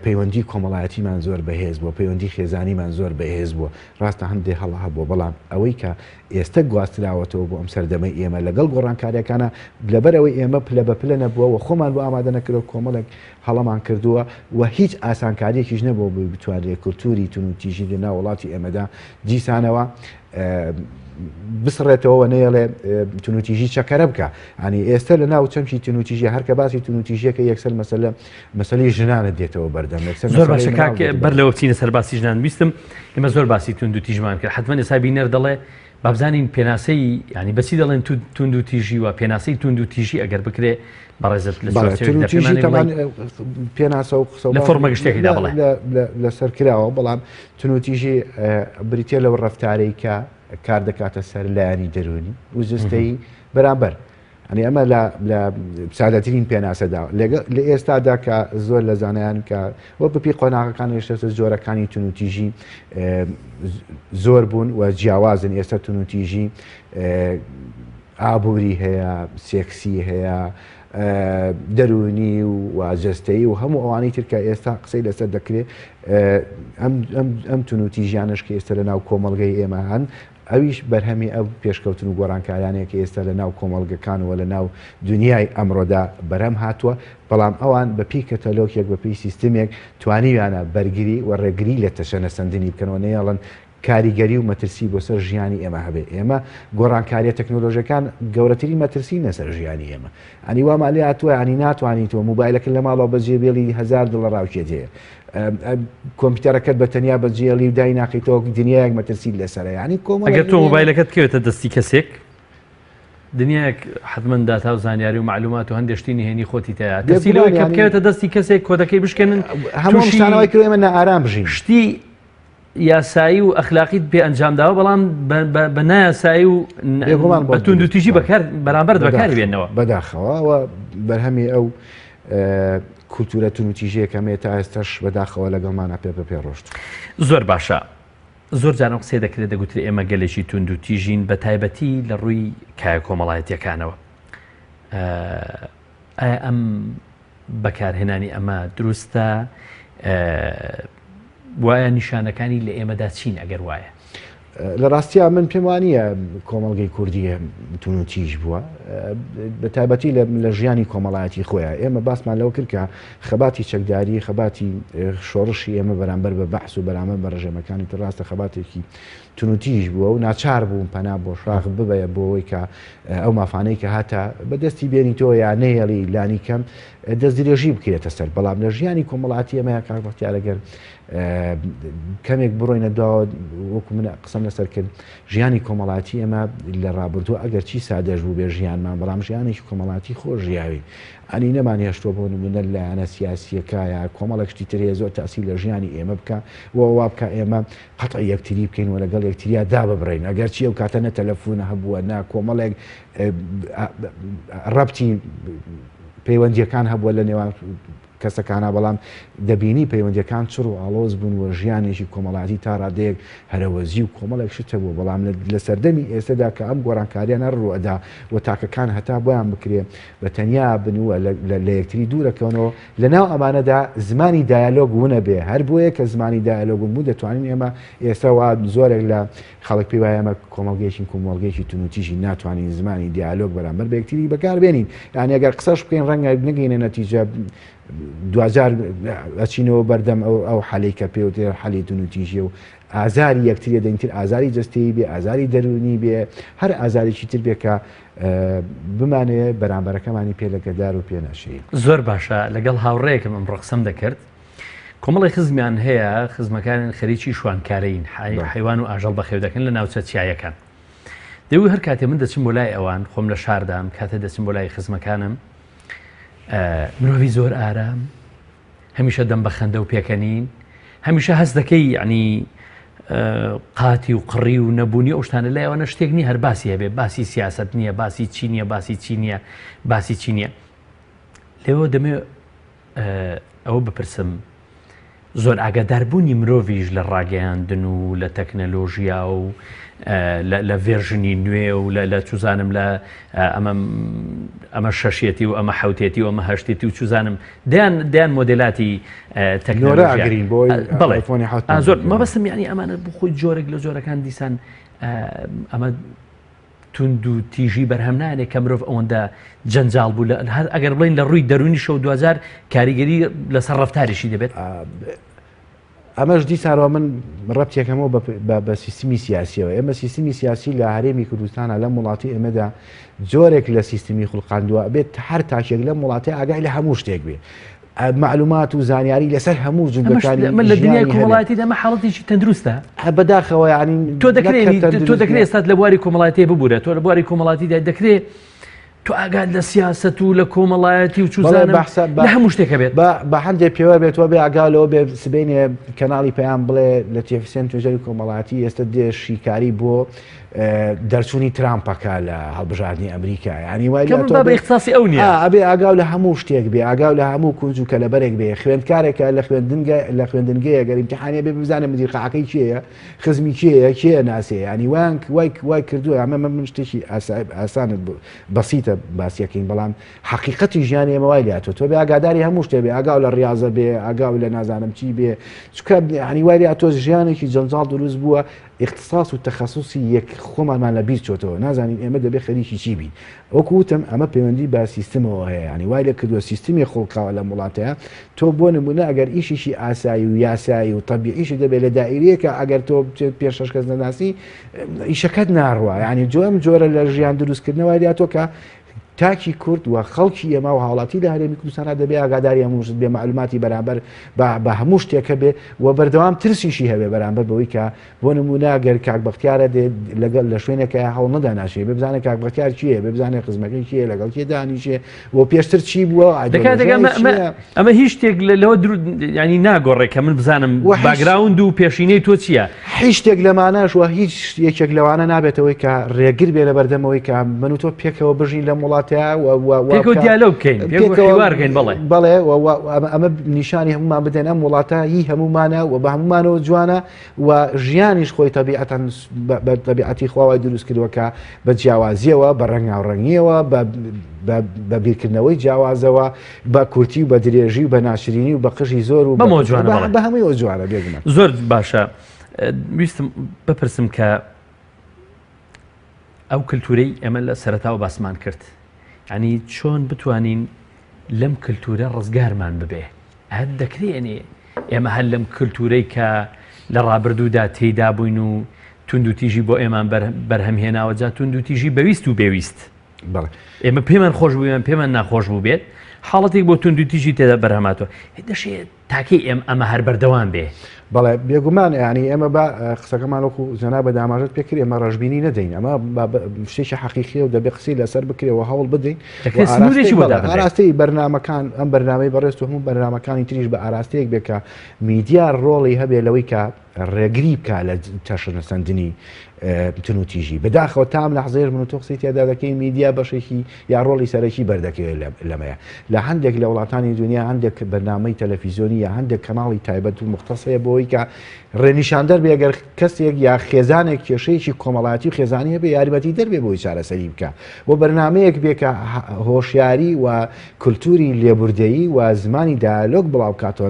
پەیوەندی کۆمەڵایەتیمان زۆر بەهێز بووە پەیوەندی خێزانیمان زۆر بەهێز بووە ڕاستە هەندێک هەڵە هەبووە بەڵام ئەوەی کە ئێستا گواستراوەتەوە بۆ ئەم سەردەمەی ئێمە لەگەڵ گۆڕانکاریەکانە لەبەرەوەی ئێمە پلە بە پلە نەبووە و خۆمان بۆ ئامادە نەکردەوە کۆمەڵێک هەڵەمان کردووە و هیچ ئاسانکاریەکیش نەبووە بۆ بتوانێت کولتوری تونوتیژی لە ناو وڵاتی ئێمەدا دیسانەوە بسڕێتەوە نەیەڵێ تونوتیژی چەکەرە بکە ئەنی ئێستا لە ناو چەمشی تونوتیژی هەرکە باسی تونوتیژیەکە یەکسەر مەسەلەی ژنانت دێتەوە بەردەم زۆر باشە کاکە بەر لەوە بچینە سەر باسی ژنان ویستم ئێمە زۆر باسی توندوتیژمان کرد حتمما ئێستا بینەر دەڵێ بابزانین پێناسەی ینی بەچی دەڵێن توندوتیژی و پێناسەی توندوتیژی ئەگەر بکرێ بەڕێزت پێناسە و قسە لە فۆرمە گشتێکیدا بڵێ لەسەر کراوە بەڵام تونوتیژی بریتە لەو ڕەفتارەی کە کار دەکاتە سەر لایانی دەرونی و جستەی بەرامبەر ئەنی ئەمە لە سادەترین پێناسەدا لە ئێستادا کە زۆر لە زانایان کە وە بپی قۆناغەکان هێشتا جۆرەکانی تونوتیژی زۆر بوون و جیاوازن ئێستا تونوتیژی ئابووری هەیە سێکسی هەیە دەرونی و واجستەی و هەموو ئەوانەی ترکە ئێستا قسەی لەسەر دەکرێت ئەم تونوتیژیانش کە ئێستا لە ناو کۆمەڵگەی ئێمە هەن ئەویش بەرهەمی ئەو پێشکەوتن و گۆڕانکاریانەیە کە ئێستا لە ناو کۆمەڵگەکانەوە لە ناو دنیای ئەمڕۆدا بەرەم هاتووە بەڵام ئەوان بە پێی کەتەلۆکێک بە پێی سیستمێک توانیویانە بەرگری و ڕێگری لە تەشەنە سندنی بکەنەوە نەیەڵن کاریگەری و مەترسی بۆ سەر ژیانی ئێمە هەبێ ئێمە گۆڕانکاریە تەکنۆلۆژیەکان گەورەترین مەترسی نەسەر ژیانی ئێمە ئەنی وا لێ هاتووە ئەنی ناتوانیتەوە موبایلەکە لە ماڵەوە بەجێبێڵی $1000 ڕاوکێتەیە کۆمپیوتەرەکەت بە تەنیا بەجێڵی و دای ناقیتەوە دنیایەک مەترسی لەسەرە ینی کۆمە ئەگەر تۆ موبایلەکەت کەوێتە دەستی کەسێک دنیاک حتمما داتا و زانیاری و معلومات و هەندێشتی نهێنی خۆتی تەیە دەستی لەوەی کە بکەوێتە دەستی کەسێک کۆدەکەی بشکێنن هەموو شتانەوەی کرد ئێمە نائارام بژین شتی یاسایی و ئەخلاقیت بێ ئەنجامداوە بەڵام بە نایاسایی و بە توندوتیژی بەرامبەر بەکاری بێنەوە بەداخەوە بەرهەمی ئەو کولتورە تونوتیژەیەکەمێت تا ئێستاش بەداخەوە لەگەڵمانە پێ ڕۆشت زۆر باشە زۆر جارم قسەی دەکرێت دەگوتری ئێمە گەلێکی توندوتیژین بە تایبەتی لە ڕووی کایە کۆمەڵایەتیەکانەوە ئایا ئەم بەکارهێنانی ئەمە دروستە وایە نیشانەکانی لە ئێمەدا چین ئەگەر وایە لە ڕاستیە من پێم وانییە کۆمەڵگەی کوردیە تونوتیژ بووە بە تایبەتی لە ژیانی کۆمەڵایەتی خۆیان ئێمە باسمان لەو کرد کە خەباتی چەکداری خەباتی شۆڕشی ئێمە بەرامبەر بە بەحث و بەرامبەر بە ڕژێمەکانی تر ڕاستە خەباتێکی تونوتیژ بووە و ناچار بووم پەنا بۆ شاخ ببەیە بۆەوەی کە ئەو مافانەی کە هاتە بەدەستی بێنیتەوە یان نەیەڵی لانی کەم دەست درێژی بکرێتە سەر بەڵام لە ژیانی کۆمەڵاتی ئەمەیە کاکبەختیارەگەر کەمێک بڕۆینە داوە وەکو من قسەم لەسەر کرد ژیانی کۆمەڵاتی ئەمە لە ڕابردووە ئەگەر چی سادەژ بوو بێ ژیانمان بەڵام ژیانێکی کۆمەڵاتی خۆش ژیاوی ئەنی نەمان هێشتۆ بۆ نمونە لایەنە سیاسیەکایە کۆمەڵێک شتی ترێ زۆر تاسی لە ژیانی ئێمە بکە وا بکە ئێمە قەتع یەکتری بکەین و لەگەڵ یەکتریا داببڕین ئەگەر چی ئەو کاتە نە تەلەفۆنە هەبووە نا کۆمەڵێک ڕەبتی پەیوەندیەکان هەبووە لە نێوان کەسەکانە بەڵام دەبینی پەیوەندیەکان چڕ و ئاڵۆز بوون و ژیانێکی کۆمەڵاتی تا ڕادەیەک هەرەوەزی و کۆمەڵێک شتە بوو بەڵام لە سەردەمی ئێستادا کە ئەم گۆڕانکاریانە ڕوەدا و تاکەکان هەتا بۆیان بکرێ بە تەنیا بنووە لە یەکتری دوورەکەونەوە لە ناو ئەمانەدا زمانی دایالۆگ وونە بێ هەر بۆیە کە زمانی دایالۆگم بوو دەتوانین ئێمە ئێستا وا زۆرێک لە خەڵک پێی وایە ئەمە کۆمەڵگەیەکی تونوتیژی ناتوانین زمانی دیالۆگ بەرامبەر بە یەکتری بەکاربێنین یعنی ئەگەر قسەش بکەین ڕەنگە نەگەینە نەتیجە 2000 ئەچینەوە بەردەم ئەو حەلەی کە پێوتێ حەلی تونوتیژیە و ئازاری یەکتریە دەینتر ئازاری جەستەیی بێ ئازاری دەرونی بێ هەر ئازارێکی تر بێ کە بمانەیە بەرامبەرەکەمانی پێلەکەدار و پێناشەیە زۆر باشە لەگەڵ هاوڕێیەکم ئەمڕۆ قسەم دەکرد کۆمەڵی خزمیان هەیە خزمەکان خەریکی شوانکارەین حیوان و ئاژەڵ بەخێو دەکەن لە ناوچە چیایەکان دەوی هەر کاتێ من دەچم بۆ لای ئەوان خۆم لە شاردام کاتە دەچم بۆ لای خزمەکانم مرۆڤی زۆر ئارام هەمیشە دەم بە خەندە و پێکەنین هەمیشە هەست دەکەی ینی قاتی و قڕی و نەبوونی ئەو شتانە لایەوەنە شتێک نی هەر باسی هەبێ باسی سیاست نییە باسی چی نییە باسی چی نییە باسی چی نییە لێەوە دەمێ ئەوە بپرسم زۆر ئاگاداربوونی مرۆڤیش لە ڕاگەیاندن و لە تەکنەلۆژیا و لە ڤێرژنی نوێ و لە چوزانم لە ئەمە شەشێتی و ئەمە حوتێتی و ئەمە هەشتێتی و چوزانم دەیان مۆدللاتی تەکنۆلۆژیاگرین بڵێ زۆر مەبەستم یعنی ئەمانە بۆ خۆی جۆرێک لە جۆرەکان دیسان ئەمە تونند و تیژی بەرهەم نانێت کە مرۆڤ ئەوەندە جەنجاڵ بوو هەر ئەگەر بڵین لە ڕووی دەرونی شەو 2000 کاریگەری لەسەر ڕەفتاریشی دەبێت. ئەمەش دیسانەوە من ڕەبتێکەکەمەوە بە سیستمی سیاسیەوە ئێمە سیستمی سیاسی لە هەرێمی کوردستانە لە وڵاتی ئێمەدا جۆرێک لە سیستمی خوڵقاندووە بێت هەر تاکێک لە وڵاتی ئاگای لە هەموو شتێک بێ معلومات و زانیاری لەسەر هەموو جوگەکانی من لە دنیای کۆمەڵایەتی دەمە حاڵەتێکی تەندروستە بەداخەوە ینی تۆ دەکرێت ئێستا لە بواری کۆمەڵایەتی ببوورێت تۆ لە بواری کۆمەڵایەتیدا دەکرێت تۆ ئاگات لە سیاست و لە کۆمەڵایەتی و چوزانم لە هەموو شتێکە بێت بە هەندێک پێوە بێتەوە بێ ئاگالەوە بێ سبینێ کەناڵی پەیام بڵێ لە تێفسێن توێژەری کۆمەڵایەتی ئێستا دێ شیکاری بۆ دەرچوونی ترامپەکە لە هەڵبژاردننی ئەمریکا ینی وای اختصاسی ئەو نیە ئەبێ ئاگاو لە هەموو شتێک بێ ئاگاو لە هەموو کونج و کەلەبەرێک بێ خوێندکارێکە لە خوێندنگەیە گەر امتحانێ بێ بزانە مدیر قاعەکەی کێیە خزمی کێیە ناسێ ینی وای کردووە ئەمە من شتێکی ئاسانت بەسیتە باسیەکەین بەڵام حقیقەتی ژیانی ئێمە وای لاتۆ تۆ بێ ئاگاداری هەموو شتێ بێ ئاگاو لە ڕاضە بێ ئاگاو لە نازانم چی بێ چکە ینی وای تۆ ژیانێکی جەنجاڵ دروست بووە اختصاص و تەخەسوسی یەک خۆمانمان لە بیر چۆتەوە نازانین ئێمە دەبێت خەریکی چی بین وەکو وتم ئەمە پەیوەندی بە سیستمەوە هەیە ینی وای لە کردووە سیستمی خۆڵقاوە لە وڵاتەیە تۆ بۆ نمونە ئەگەر ئیشیشی ئاسایی و یاسایی و تەبیعیشی دەبێت لە دائیرەیەکە ئەگەر تۆ پێشەش کەس نەناسی ئیشەکەت ناڕوە ینی جۆم جۆرە لە ژیان دروستکردنەوە دیاتۆ کە تاکی کورد و خەڵکی ئێمە و هاوڵاتی لە هەرێمی کوردستانە دەبێت ئاگاداری هەموو بێ معلوماتی بەرامبەر بە هەموو شتێکە بێ و بەردەوام ترسیشی هەبێ بەرامبەر بەوەی کە بۆ نمونە گەر کاک بەختیارە لەگەڵ لە شوێنێکە هەوڵ نەداناشێ ببزانێت کاک بەختیار چییە ببزانێت خزمەکەی کیە لەگەڵ کێ دانیشێ و پێشتر چی بووە ئەمە هیچ شتێک لەوە ینی ناگۆڕێکە من بزانم باگراوند و پێشینەی تۆ چییە هیچ شتێک لەمانەش وە هیچ یەکێک لەوانە نابێتەوەی کە ڕێگر بێ لە بەردەمەوەی کە من و تۆ پێکەوە بژین لە وڵاتەیە دیالۆ بکەین بڵێ ئەمە نیشانی هەمومان بدەن ئەم وڵاتە هی هەمومانە و بە هەمومانەوە جوانە و ژیانیش خۆی تەبیعەتەن بە تەبیعەتی خواوای دروست کردووەکە بە جیاوازیەوە بە ڕەنگاوڕەنگیەوە بە بیرکردنەوەی جیاوازەوە بە کورتی و بە درێژی و بە ناشرینی و بە قژی زۆر و بە هەمووی جوانە بێگومان زۆر باشە ویستم بپرسم کە ئەو کللتورەی ئەمە لە سەرەتاوە باسمان کرد ینی چۆن بتوانین لەم کللتورە ڕزگارمان ببێ هەر دەکرێنێ ئێمە هەر لەم کللتورەی کە لە ڕابردوودا تێیدا بووین و تونند و تیژی بۆ ئێمان بەرهەمهێناوە جا تونند و تیژی بەویست و بێویست ئێمە پێمان خۆش بوویان پێمان ناخۆش بوو بێت حاڵەتێک بۆ تونند و تیژی تێدا بەرهەماتەوە دەشێت تاکەی ئەمە هەر بەردەوام بێ بەڵێ بێگومان ینی ئێمە بە قسەکەمان وەکو زەنا بە داماژت پێکرد ئێمە ڕژبینی نەدەین ئەمە شتێکی حەقیقی و دەبێ قسەی لەسەر بکرێەوە هەوڵ بدەین ئاراستی بەرنامەکان ئەم بەرنامەی بەڕێست و هەموو بەرنامەکانی تریش بە ئاراستەیەک بێ کە میدیا ڕۆڵی هەبێ لەوەی کە ڕێگری بکە لە تەشنەسەندنی تون و تیژی بەداخەوە تام لە حزێر من و تۆ قسەی تێدا دەکەی میدیا بەشێکی یا ڕۆڵی سەرەکی بەردەکەوێت لەمەیە لە هەندێک لە وڵاتانی دنیا هەندێک بەرنامەی تەلەڤیزیۆنی یا هەندێک کەناڵی تایبەت و مختصەیە بۆی کە ڕێنیشاندەر بێ ئەگەر کەسێک یا خێزانێک کێشەیەکی کۆمەڵایەتی و خێزانی بێ یارمەتی دەربێ بۆی چارەسەری بکە بۆ بەرنمەیەک بێ کە هۆشیاری و کولتوری لێبوردەیی و زمانی دایالۆگ بڵاو کاتەوە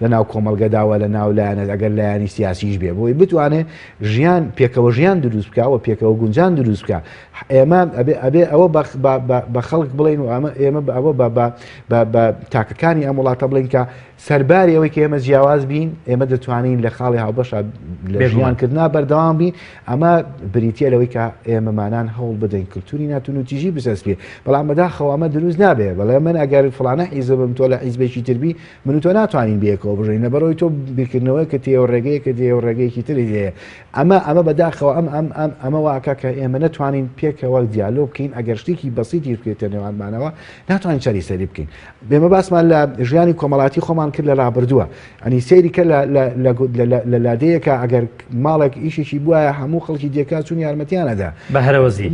لە ناو کۆمەڵگەداوە لە ناو لایەنە ئەگەر لایانی سیاسیش بێ بۆی بتوانێت ژیان پێکەوە ژیان دروست بکەوە پێکەوە گونجان دروست بکە ئێمە ئەبێ ئەوە بە خەڵک بڵین و ئێمە ئەوە بە تاکەکانی ئەم وڵاتە بڵین کە سەرباری ئەوەی کە ئێمە جیاواز بین ئێمە دەتوانین لە خاڵی هاوبەشە لە ژیانکردنا بەردەوام بین ئەمە بریتە لەوەی کە ئێمەمانان هەوڵ بدەین کللتوری ناتون و تیژی بسەس پێ بەڵام بەداخەوە ئەمە دروست نابێ بەڵێ من ئەگەر فڵانە حیزبم تۆ لە حیزبێکی تربی من و تۆ ناتوانین بێکەوە بژین بەڕۆی تۆ بیرکردنەوەی کە تێوە ڕێگەیە کە دێوە ڕێگەیەکی تری دەیە ئەمە بەداخەوە ئەمە واکە کە ئێمە نتوانین پێکەوە دیالۆ بکەین ئەگەر شتێکی بەسیتی بکرێتە نێوانمانەوە ناتوانین چاریسەری بکەین بێمە باسمان لە ژیانی کۆمەڵاتی خۆمان کرد لە ڕابردووە ئەنی سەیری کە لە لادەیەکە ئەگەر ماڵێک ئیشێکی بواە هەموو خەڵکی دێکا چون یارمەتیانەدا بە هەرەوەزی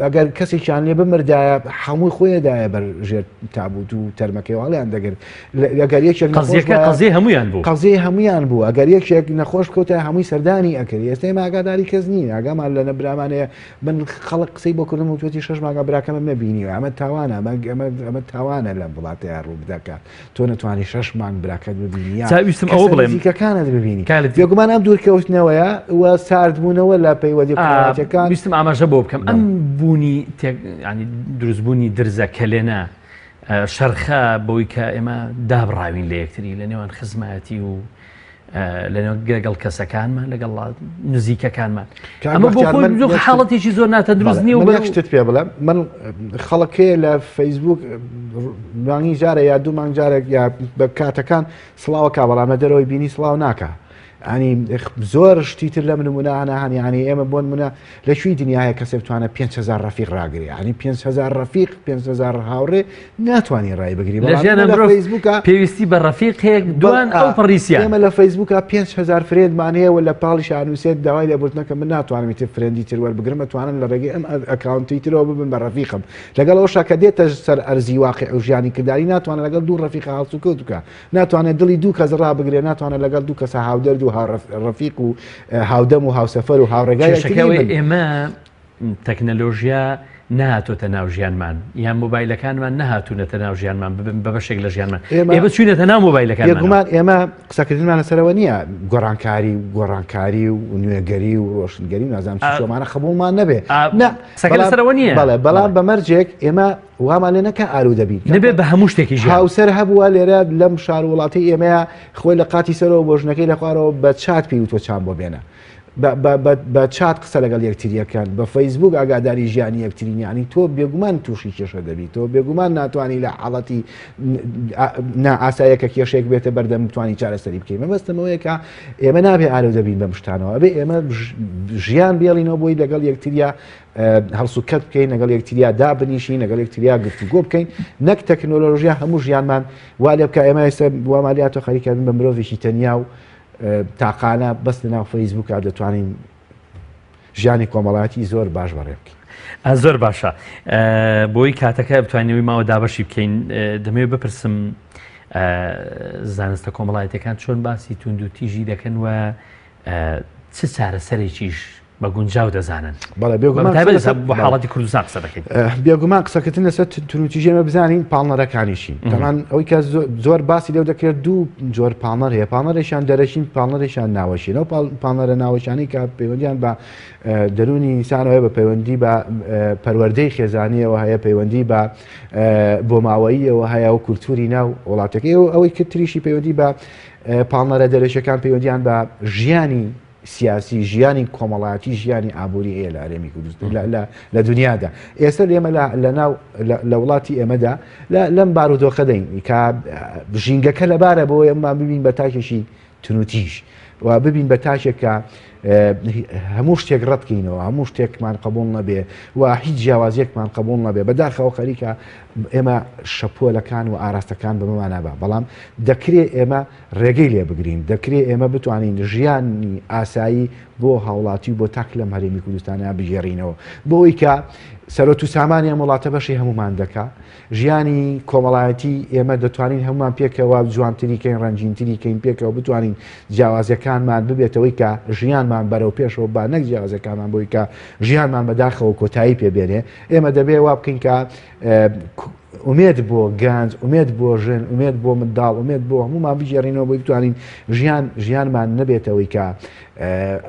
ئەگەر کەسێکیان لێ بمردایە هەمووی خۆیدایە بەر ژێر تابوت و تەرمەکەیواڵیان دەگەر ئەگەر یەکێک قەزیە هەمویان بوو قەزیە هەمویان بوو ئەگەر یەکێک نەخۆش کەوتە هەمووی سەردانی ئەکرد ئێستا ئاگاداری کەس نین ئاگامان لە نەبرامانەیە من خەڵک قسەی بۆ کردم و توێتی 6 ماگە براکەمە نەبینیوە ئەمە تاوانە ئەمە تاوانە لە وڵاتەیە ڕوو بدەکات تۆ نەتوانانی 6 مانگ براکەت ببینی ویستم ئەوە بڵێم کەکانت ببینی بێگومان ئەم دوورکەوتنەوەیە وە ساردبوونەوە لە پەیوەدیەکان ویستم ئاماژە بۆ بکەم ئەم بوونی دروستبوونی درزە کەلێنە شەرخە بۆی کە ئێمە دابڕاوین لە یەکتری لە نێوان خزمەتی و لەگەڵ کەسەکانمان لەگەڵ نزیکەکانمان ئەمە بۆ خۆی حاڵەتێکی زۆر ناتەندروست نییە و شتت پێ بڵێم من خەڵکێ لە فەیسبوک مانگی جارە یا دوو مانگ جارێک یا بە کاتەکان سڵاوە کا بەڵامە دەرەوەی بینی سڵاو ناکە ینی زۆر شتیتر لە منمونانە هەنی ئێمە بۆن منە لەکوێی دنیاە کەسێ بتوانە 5,000 ڕەفیق ڕاگری ینی 5,000 ڕەفیق 5,000 هاوڕێ ناتوانانی ڕای بگری فیسبوکە پێویستی بە ڕەفیق هەیە دوان ئەو پڕیسیان ئێمە لە فەیسبوکە 5,000 فرێندمانەیە لە پاڵی شانووسێت داوای لێبوردنەکە من ناتوانم تر فرێندی تر وەربگرمە توانن لە ڕێگەی ئەم ئەکاونتی ترەوە ببن بە ڕەفیقم لەگەڵ ئەوشا کە دێتە سەر ئەرزی واقع و ژیانی کردداری ناتوانە لەگەڵ دوو ڕەفیق هاوسوکەوت بکە ناتوانێت دڵی دوو کەس ڕابگرێ ناتوانە لەگەڵ دوو کەسە هاودەرد و ڕەفیق و هاودەم و هاوسەفەر و هاوڕێگایەکەوەی ئێمە تەکنەلۆژیا نهاتۆتە ناو ژیانمان یان مۆبایلەکانمان نهاتوونەتە ناو ژیانمان ببن بە بەشێک لە ژیانمان ئێمە چوینەتە ناو مۆبایلەکان بێگومان ئێمە قسەکردنمان لەسەرەوە نییە گۆڕانکاری و نوێگەری و ڕۆشنگەری و نازانم چۆمانە خەبوومان نەبێ لەسەرەوە نییە بەڵام بەمەرجێک ئێمە وامان لێ نەکە ئارو دەبین نەبێت بە هەموو شتێکی هاوسەر هەبووە لێرە لەم شار وڵاتی ئێمەیە خۆی لە قاتی سەرەوە بۆ ژنەکەی لە خوارەوە بە چات پێی و تۆ چام بۆ بێنە بە چات قسە لەگەڵ یەکتریەکان بە فەیسبوک ئاگاداری ژیانی یەکترینیانی تۆ بێگومان تووشی کێشە دەبی تۆ بێگومان ناتوانانی لە حاڵەتی ئاسایەکە کێشێک بێتە بەردەم توانی چارەسەری بکەین مەبەستمەوەیەکە ئێمە نابێ ئارو دەبین بەم شتانەوە بێ ئێمە ژیان بێڵینەوە بۆی لەگەڵ یەکتریا هەڵسوکەت بکەین لەگەڵ یەکتریا دابنیشین لەگەڵ یەکتریا گفتوگۆ بکەین نەک تەکنۆلۆژیا هەموو ژیانمان وا لێ بکە ئێمە ئێستا وامالیاتۆ خەریکردن بە مرۆڤێکی تەنیا و تاقانە بەست ناو فەیسبووکە دەتوانین ژیانی کۆمەڵاتی زۆر باش بەڕێ بکەین زۆر باشە بۆی کاتەکە بتوانینەوەی ماوە دابەشی بکەین دەمەوێت بپرسم زانستە کۆمەڵایەتەکان چۆن باسی تونند و تیژی دەکەن و چ چارەسەرێکیش بە گونجاو دەزانن بە حاڵەتی کوردستان قسە دەکەین بێگومان قسەکردن لەسەر تونوتیژێمە بزانین پاڵنەرەکانیشین تەمان ئەوەی کە زۆر باسی لێو دەکرێت دوو جۆر پاڵنەر هەیە پاڵنەرێکیان دەرەشین پاڵنەرێکیان ناوەشین ئەو پاڵنەرە ناوەشانی کە پەیوەندیان بە دەرونی ئینسانەوەی بە پەیوەندی بە پەروەردەی خێزانیەوە هەیە پەیوەندی بە بۆ ماوەییەوە هەیە و کولتوری ناو وڵاتەکەی ئەوەی کە تریشی پەیوەندی بە پاڵنەرە دەرەشەکان پەیوەندیان بە ژیانی سیاسی ژیانی کۆمەڵاتی ژیانی ئابووری هەیە لە هەرێمی کوردستان لە دنیادا ئێستا ئێمە لە وڵاتی ئێمەدا لەم بارودۆخە دەین کە ژینگەکە لەبارە بۆ ئێمە ببین بە تاکێکی تونوتیژ و ببین بە تاشێکە هەموو شتێک ڕەتکەینەوە هەموو شتێکمان قبول نەبێ و هیچ جیاوازیەکمان قبول نەبێ بەداخەوە خەریکە ئێمە شەپۆلەکان و ئاراستەکان بمەمانەبە بەڵام دەکرێت ئێمە ڕێگەی لێ بگرین دەکرێت ئێمە بتوانین ژیانی ئاسایی بۆ هاوڵاتی بۆ تاک لەم هەرێمی کوردستانە بژێڕینەوە بۆی کە سەرۆت و سامانیان وڵاتە بەشی هەمومان دەکا ژیانی کۆمەڵایەتی ئێمە دەتوانین هەمومان پێکەوە جوانتریکەین ڕەنجینتریکەین پێکەوە بتوانین جیاوازەکانمان ببێتەوەی کە ژیانمان بەرەو پێشەوە با نەک جیاوازەکانمان بۆی کە ژیانمان بەداخەوە کۆتایی پێبێنێ ئێمە دەبێ وا بکەین کە ئومێد بۆ گەنج ئومێد بۆ ژن ئومێد بۆ منداڵ ئومێد بۆ هەمومان بژێڕینەوە بۆی بتوانین ژیانمان نەبێتەوەی کە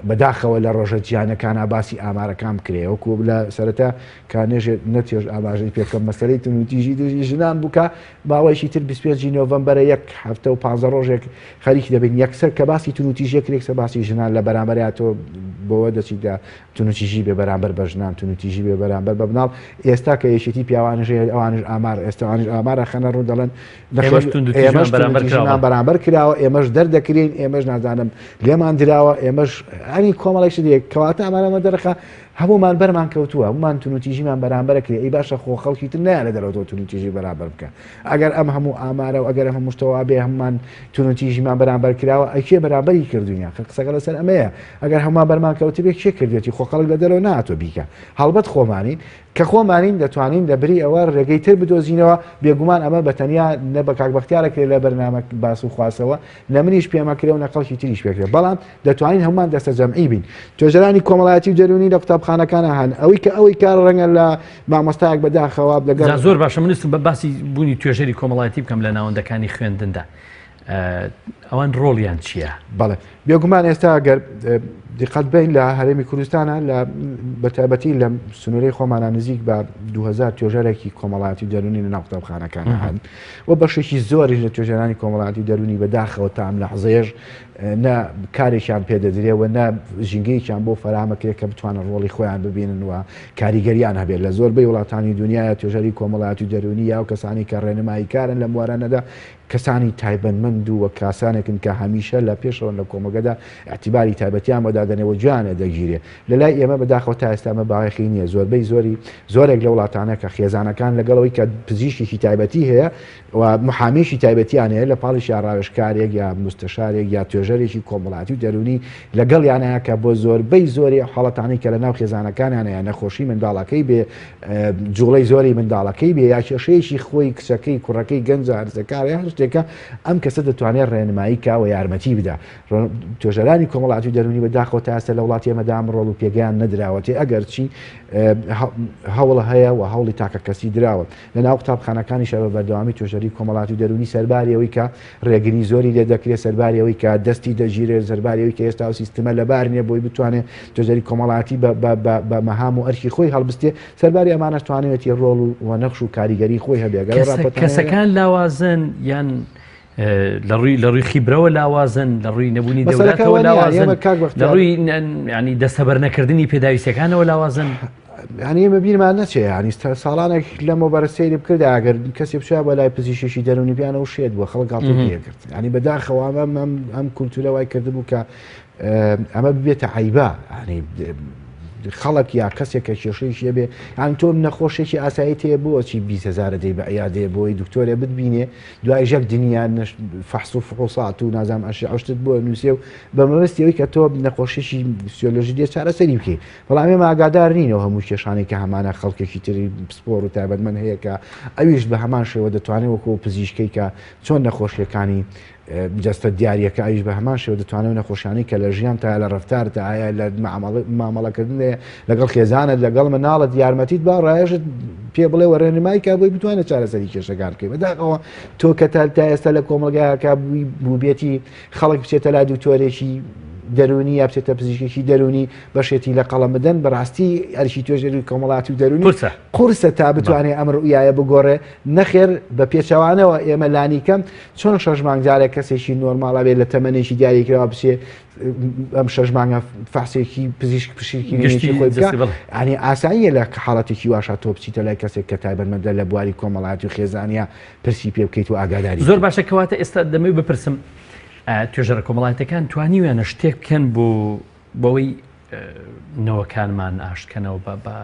بەداخەوە لە ڕۆژە گیانەکانە باسی ئامارەکان بکرێ وەکو لە سەرەتا کانێژێت نەتێژ ئاماژەی پێکەم مەسەرەی تونوتیژی دوژی ژنان بووکە باوەیشی تر 25 نۆڤەمبەرە 1 هەفتە و 15 ڕۆژێک خەریکی دەبین یەکسەر کە باسی تونوتیژێکرێکسە باسی ژنان لە بەرامبەراتۆ بۆەوە دەچیتدا تونوتیژی بێ بەرامبەر بە ژنان تونوتیژی بێ بەرامبەر بە بناڵ ئێستا کە یەشێتی پیاوانژێ ئەوانش ئامار ئێستاوانش ئامارە خەنە ڕوو دەڵێن ئێمەش بەرامبەر کراوە ئێمەش دەردەکرین ئێمەش نازانم لێمان دراوە ئێمەش ئەنی کۆمەڵێکش دێک کەواتە ئەمانەمە دەرەخە هەمومان بەرمان کەوتووە هەمومان تونوتیژیمان بەرامبەر کرێ ئەی باشە خۆ خەڵکی تر نایە لە دەرەوە تونوتیژی بەرامبەر بکە ئەگەر ئەم هەموو ئامارە و ئەگەر هەموو شتەوە بێ هەمومان تونوتیژیمان بەرامبەر کراوە ئەکێ بەرامبەری کردوینە قسەکە لەسەر ئەمەیە ئەگەر هەمومان بەرمان کەوتی بێ کێ کردێتی خۆ خەڵک لە دەرەوە ناتۆ بیکە هەڵبەت خۆمانی کە خۆمانین دەتوانین لەبری ئەوە ڕێگەی تر بدۆزینەوە بێگومان ئەمە بەتەنیا نە بە کاک بەختیارەکرێ لە بەرنامە باس و خواسەوە لە منیش پێمەکرێ و نەقەڵکی تریش پێکرێت بەڵام دەتوانین هەمومان دەستە جەمعی بین توێژەرانی کۆمەڵایەتی و دەرونی لە قوتابخانەکانە هەن ئەوەی کار ڕەنگە لە مامۆستایەک بەداخەوە لەگەڵ زۆر باشە منستم بە باسی بوونی توێژەری کۆمەڵایەتی بکەم لە ناوەندەکانی خوێندندا ئەوان ڕۆڵیان چییە؟ بەڵێ بێگومان ئێستا گەر دقت بین لە هەرێمی کوردستانە لە بەتایبەتی لە سنوورەی خۆمانە نزیک بە 2000 توێژەرێکی کۆمەڵایەتی دەرونی لە ناو قوتابخانەکانە هەن و بەشێکی زۆری لە توێژەرانی کۆمەڵایەتی دەرونی بەداخەوە تا ئەم لەحزەیەش نە کارێکیان پێدەدرێەوە نە ژینگەیەکیان بۆ فەرهەمەکرێت کە بتوانن ڕۆڵی خۆیان ببینن و کاریگەریان هەبێت لە زۆربەی وڵاتانی دنیاە توێژەری کۆمەڵایەتی دەرونی یا و کەسانی کە ڕێنمایی کارن لە موارانەدا کەسانی تایبەتمەند و کاسانێکن کە هەمیشە لە پێشەوە لە کۆمەگەدا اعتیباری تایبەتیان بەدادنەوە جوانە دەگیرێ لە لای ئێمە بەداخەوە تا ئێستامە باوەخی نییە زۆربەی زۆرێک لە وڵاتانە کە خێزانەکان لەگەڵەوەی کە پزیشکی تایبەتی هەیە و محامیشی تایبەتیان هەیە لە پاڵیش یا ڕاوێژکارێک یا مستەشارێک یا توێژەرێکی کۆمەڵایەتی و دەرونی لەگەڵ یانەیە کە بۆ زۆربەی زۆری حاڵەتانی کە لە ناو خێزانەکانیانەیە نەخۆشی منداڵەکەی بێ جوڵەی زۆری منداڵەکەی بێ یا کێشەیەکی خۆی کچەکەی کوڕەکەی گەنج هەرزەکار یا شتێکە ئەم کەسە دەتوانێت ڕێنمایی کا و یارمەتی بدا توێژەرانی کۆمەڵایەتی دەرونی بەداخەوە تا ئێستا لە وڵاتی ئێمەدا ئەم ڕۆڵ و پێگەیان نەدراوەتێ ئەگەر چی هەوڵ هەیە و هەوڵی تاکە کەسی دراوە لە ناو قوتابخانەکانیش بە بەردەوامی توێژەری کۆمەڵایەتی دەرونی سەرباریەوەی کە ڕێگری زۆری لێ دەکرێت سەرباریەوەی کە دەستی دەژیرێت سەرباریەوەی کە ئێستا و سیستمە لەبار نییە بۆی بتوانێت توێژەری کۆمەڵایەتی بە مەهام و ئەرکی خۆی هەڵبستێ سەرباری ئەمانە توانێتی ڕۆڵ و نەخش و کاریگەری خۆی هەبێت کەسەکان لاوازن یان لە ڕووی خیبرەوە لاوازن لە ڕووی نەبوونی دەوڵەتەوە لاوازن لە ڕووی ینی دەستەبەر نەکردنی پێداویستەکانەوە لاوازن ینی ئێمە بیرمان نەچێ ینی ساڵانێک لەمە بەرەسەیری بکرد ئەگەر کەسی بچە بە لای پزیشکی دەرونی بیانەوە شێت بووە خەڵک گاڵتەکرد ینی بەداخەوە ئەم کولتورە وای کردبوو کە ئەمە ببێتە عیبا ینی خەڵک یا کەسێکە کێشەیەکی بێ ئەم تۆم نەخۆشێکی ئاسایی تێ بۆچی 20,000 دەی بە ئەیادێ بۆی دکتۆرێ بتبینێ دوای ژەک دنیان فەحس و فحوسات و نازام ئەشتت بۆ نووسێ و بە مەبەستیەوەی کە تۆ نەخۆشیێکی فسیۆلۆژی دێ چارەسەری بکەی بەڵام ئێمە ئاگادار نینەوە هەموو کێشانێک کە هەمانە خەڵکێکی تری سپۆر و تایبەتمەند هەیە کە ئەویش بە هەمان شێوە دەتوانێت وەکو پزیشکەی کە چۆن نەخۆشیەکانی جستە دیارریەکە ئەویش بە هەمان شێوە دەتوانێت نەخۆشیانی کە لە ژیان تا لە ڕفتار تا ئایا لە مامەڵەکردن لەگەڵ خێزانت لەگەڵ مناڵت یارمەتیت با ڕایژت پێ بڵێ وەڕێنمایی کا بۆی بتوانێت چارەسەری کێشەکان بکەیت بەداخەوە تۆ کە تا ئێستا لە کۆمەلگایەکە بووبێتی خەڵک بچێتە لا دوکتۆرێکی دەرونی یا بچێتە پزیشکێکی دەرونی بەشێتی لە قەڵەم بدەن بەڕاستی ئەرشی توێژەری کۆمەڵایەتی و دەرونی قورسە تا بتوانێت ئەم ڕوئایە بگۆڕێ نەخێر بە پێچەوانەوە ئێمە لانیکەم چۆن 6 مانگجارێک کەسێکی نۆرماڵە بێت لە تەمەنێکی دیاریکراوە بچێ ئەم 6 مانگە فەحسێکی پزیشک پشیرکی خۆی بکە ینی ئاساییە لە حاڵەتێکی واشە تۆ بچیتە لای کەسێک کە تایبەتمەندە لە بواری کۆمەڵایەتی و خێزانیا پرسی پێ بکەیت و ئاگاداری زۆر باشە کەواتە ئێستا دەمەوێت بپرسم توێژەرە کۆمەڵایەتەکان توانیویانە شتێک بکەن بۆەوەی نەوەکانمان ئاشکەنەوە بە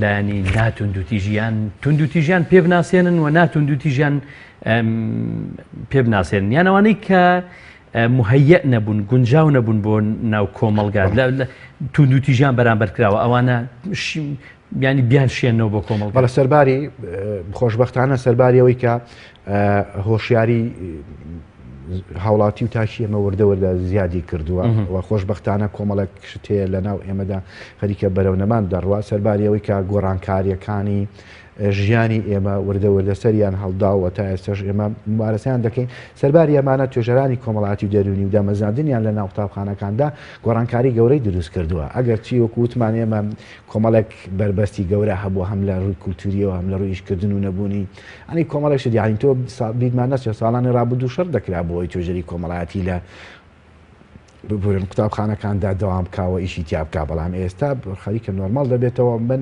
لانی ناتوندوتیژیان توندوتیژیان پێ بناسێنن و ناتوندوتیژیان پێ بناسێنن یانەوانەی کە مهەیە نەبوون گونجاو نەبوون بۆ ناو کۆمەڵگات توندوتیژیان بەرامبەر کراوە ئەوانە ینی بیان شێنەوە بۆ کۆمەڵگا بەڵە سەرباری خۆشبەختانە سەرباریەوەی کە هۆشیاری هاوڵاتی و تاشی ئێمە وردەوەدا زیادی کردووە و خۆشبەختانە کۆمەڵک شتەیە لە ناو ئێمەدا خەریکە بەرەونەمان دەڕوا سەرباریەوەی کە گۆڕانکاریەکانی ژیانی ئێمە وردەوردە سەریان هەڵداوە تا ئێستش ئێمە مبارەسەیان دەکەین سەرباری ئەمانە توێژەرانی کۆمەڵایەتی و دەرونی و دامەزاندنیان لە ناو قوتابخانەکاندا گۆڕانکاری گەورەی دروست کردووە ئەگەر چی وەکو وتمان ئێمە کۆمەڵێک بربەستی گەورە هەبوو هەم لە ڕووی کولتوریەوە هەم لە ڕووی ئیشکردن و نەبوونی ئەنی کۆمەڵێک دیانی تۆ بیرمان نەچێت ساڵانی ڕابردوو شەڕ دەکرا بۆی توێژەری کۆمەڵایەتی لە ببورن قوتابخانەکاندا دەوام بکاوە ئیشی تیا بکا بەڵام ئێستا خەریکە نۆرمال دەبێتەوە من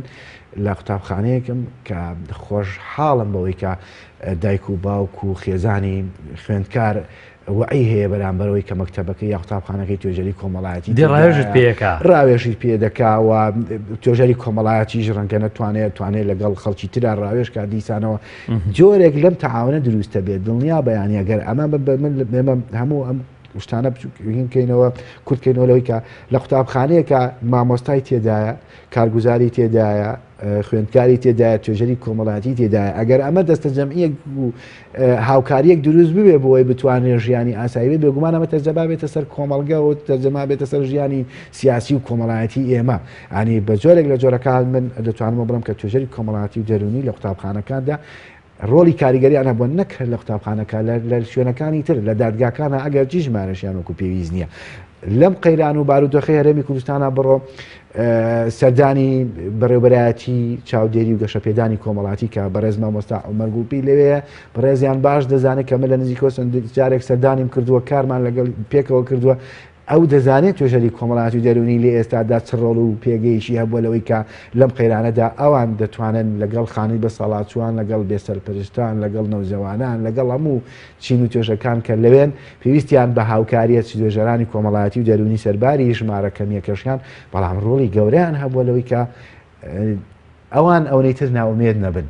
لە قوتابخانەیەکم کە خۆشحاڵم بەوەی کە دایک و باوک و خێزانی خوێندکار وعی هەیە بەرامبەرەوەی کە مەکتەبەکەی یا قوتابخانەکەی توێژەری کۆمەڵایەتی ڕاوێژت پێەکە ڕاوێژی پێدەکاوە توێژەری کۆمەڵایەتیش ڕەنگە توانێت لەگەڵ خەڵکی تررا ڕاوێژ کا دیسانەوە جۆرێک لەم تەعاونە دروستە بێت دڵنیا بەیانیەگەر ئەمە هەموو ئەم شتانە بکەینەوە کورتکەینەوەی کە لە قوتابخانەیەکە مامۆستای تێدایە کارگوزاری تێدایە خوێندکاری تێدایە توێژەری کۆمەڵایەتی تێدایە ئەگەر ئەمە دەستە جەمعیەک و هاوکاریەک دروست ببێ بۆی بتوانێت ژیانی ئاسایی بێگومان ئەمە تەرجەما بێتە سەر کۆمەڵگە و تەرجەما بێتە سەر ژیانی سیاسی و کۆمەڵایەتی ئێمە ئەنی بە جۆرێک لە جۆرەکان من دەتوانمە بڵم کە توێژەری کۆمەڵایەتی و دەرونی لە قوتابخانەکاندا ڕۆلی کاریگەریان هەبووە نەکرد لە قوتابخانەکە لە شوێنەکانی تر لە دادگاکانە ئەگەر جیژمارەشیان وەکو پێویست نییە لەم قەیران و بارودۆخی هەرێمی کوردستانە بڕۆ سەردانی بەڕێوەبەرایەتی چاودێری و گەشەپێدانی کۆمەڵاتی کە بەڕێز مامۆستا عومەر گوڵپی لەوەیە بەڕێزیان باش دەزانێت کە من لە نزیکۆ جارێک سەردانیم کردووە کارمان لەگەڵ پێکەوە کردووە ئەو دەزانێت توێژەری کۆمەڵاتی و دەرونی لێ ئێستادا چڕۆڵ و پێگەیشی هەبووە لەوەی کە لەم قەیرانەدا ئەوان دەتوانن لەگەڵ خانەی بەسەڵاتچوان لەگەڵ بێسەرپەرشتان لەگەڵ نەوجەوانان لەگەڵ هەموو چین و توێژەکان کە لەوێن پێویستیان بە هاوکاریە توێژەرانی کۆمەڵایەتی و دەرونی سەرباری ژمارە کەمیەکەشیان بەڵام ڕۆڵی گەورەیان هەبووە لەوەی کە ئەوان ئەوەی تر ناومێد نەبن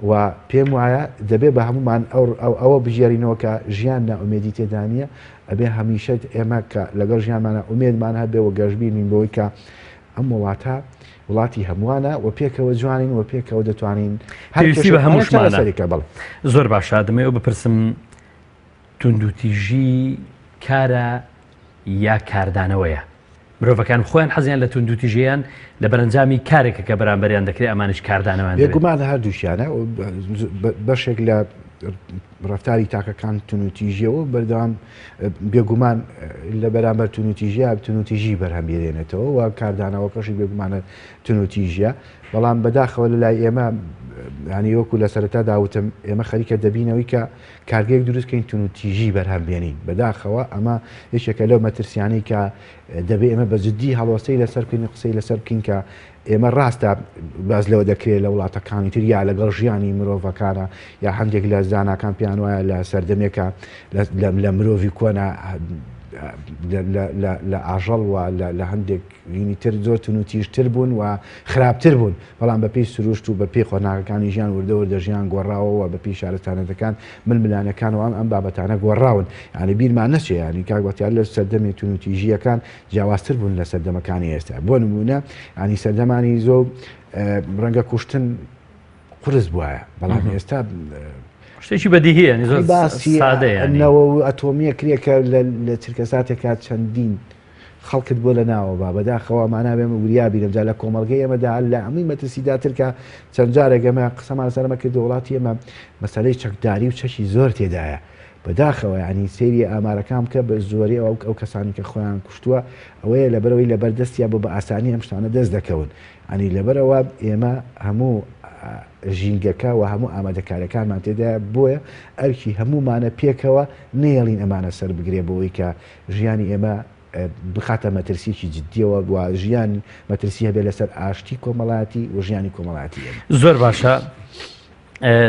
و پێم وایە دەبێت بە هەمومان ئەوە بژێرینەوە کە ژیان ناومێدی تێدا نیە ئەبێ هەمیشە ئێمە کە لەگەڵ ژیانمانە ئومێدمان هەبێ و گەشتبیین بەوەی کە ئەم وڵاتە وڵاتی هەمووانە و پێکەوە جوانین و پێکەوە دەتوانین هەرسی بە هەمووشمانەکە بڵ زۆر باشە دەمەوێت بپرسم توندوتیژی کارە یا کاردانەوەیە مرۆڤەکان خۆیان حەزیان لە توندوتیژیان لە بەرەنجامی کارێکە کە بەرامبەریان دەکرێت ئەمانش کاردانەوەیان بێگومان هەردووشیانە بەشێک لە ڕفتاری تاکەکان تونوتیژیەوە بەردەوام بێگومان لە بەرامبەر تونوتیژیا تونوتیژی بەرهەمبێنێتەوە و کاردانەوەکەشی بێگومانە تونوتیژیە بەڵام بەداخەوە لە لای ئێمە ینی وەکو لە سەرەتا داوتم ئێمە خەریکە دەبینەوەی کە کارگەیەک دروستکەین تونوتیژی بەرهەمبێنین بەداخەوە ئەمە یەکێکە لەو مەترسیانەی کە دەبێت ئێمە بە جددی هەڵوەستەی لەسەر بکەین قسەی لەسەر بکەین کە ئێمە ڕاستە باز لەوە دەکرێت لە وڵاتەکانی تر یا لەگەڵ ژیانی مرۆڤەکانە یا هەندێک لە زاناکان پێیان وایە لە سەردەمێکە لە مرۆڤی کۆنا لە ئاژەڵ و لە هەندێک ینی تر زۆر تونوتیژتر بوون و خراپتر بوون بەڵام بەپێی سروشت و بەپێی خۆناغەکانی ژیان وردەوردە ژیان گۆڕاوەوە بەپێی شارستانەتەکان ململانەکانەوە ئەم بابەتانە گۆڕاون ینی بیرمان نەچێ ینی کاگواتیان لە سەردەمی تونوتیژیەکان جیاوازتر بوون لە سەردەمەکانی ئێستا بۆ نمونە ینی سەردەمانی زۆر ڕەنگە کوشتن قرس بواە بەڵام ئێستا شتێکی بەدیهەیە زۆر باسیەوە ئەتۆمیە کرێکە لە چرکە ساتێکات چەندین خەڵکت بۆ لە ناوە بەداخەوە مانابێمە وریابی لەمجا لە کۆمەڵگەی ئێمەدا لە ئەمەی مەترسیدا ترکە چەند جارێک ئەمە قسەمان سەرمە کرد وڵاتی ئێمە مەسەلەی چەکداری و چەشی زۆر تێدایە بەداخەوە ینی سێری ئامارەکان کە بە زۆری ئەو کەسانی کە خۆیان کوشتووە ئەوەیە لەبەرەوەی لەبەردەستیا بۆ بە ئاسانی ئەم شتانە دەست دەکەون ئەنی لەبەرەوە ئێمە هەموو ژینگەکە و هەموو ئامادەکارەکانمان تێدا بۆیە ئەرکی هەمومانە پێکەوە نێڵین ئەمانە سەر بگرێ بۆەوەی کە ژیانی ئێمە بخاتە مەترسیی جددیەوە و ژیان مەترسی هەبێت لەسەر ئاشتی کۆمەڵایەتی و ژیانی کۆمەڵایەتی زۆر باشە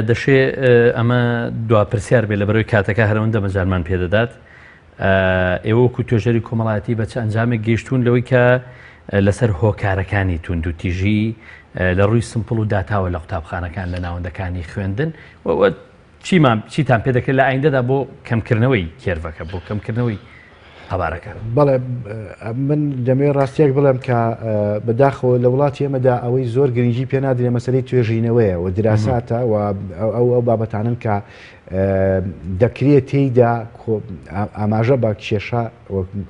دەشێ ئەمە دواپرسیار بێت لە بەرەوەی کاتەکە هەرەوەندە مەجارمان پێدەدات ئێوە وەکو توێژەری کۆمەڵایەتی بە چ ئەنجامێک گەیشتون لەوەی کە لەسەر هۆکارەکانی توندوتیژی لە ڕووی سمپڵ و داتاوە لە قوتابخانەکان لە ناوەندەکانی خوێندن چیتان پێ دەکرێت لە ئایندەدا بۆ کەمکردنەوەی کێرڤەکە بۆ کەمکردنەوەی هەبارەکان بەڵێ من دەمەوێت ڕاستیەک بڵێم کە بەداخەوە لە وڵاتی ئێمەدا ئەوەی زۆر گرنگی پێ نادرێ مەسەلەی توێژینەوەیە و دراساتە و ئەو بابەتانن کە دەکرێت تێیدا ئاماژە بە کێشە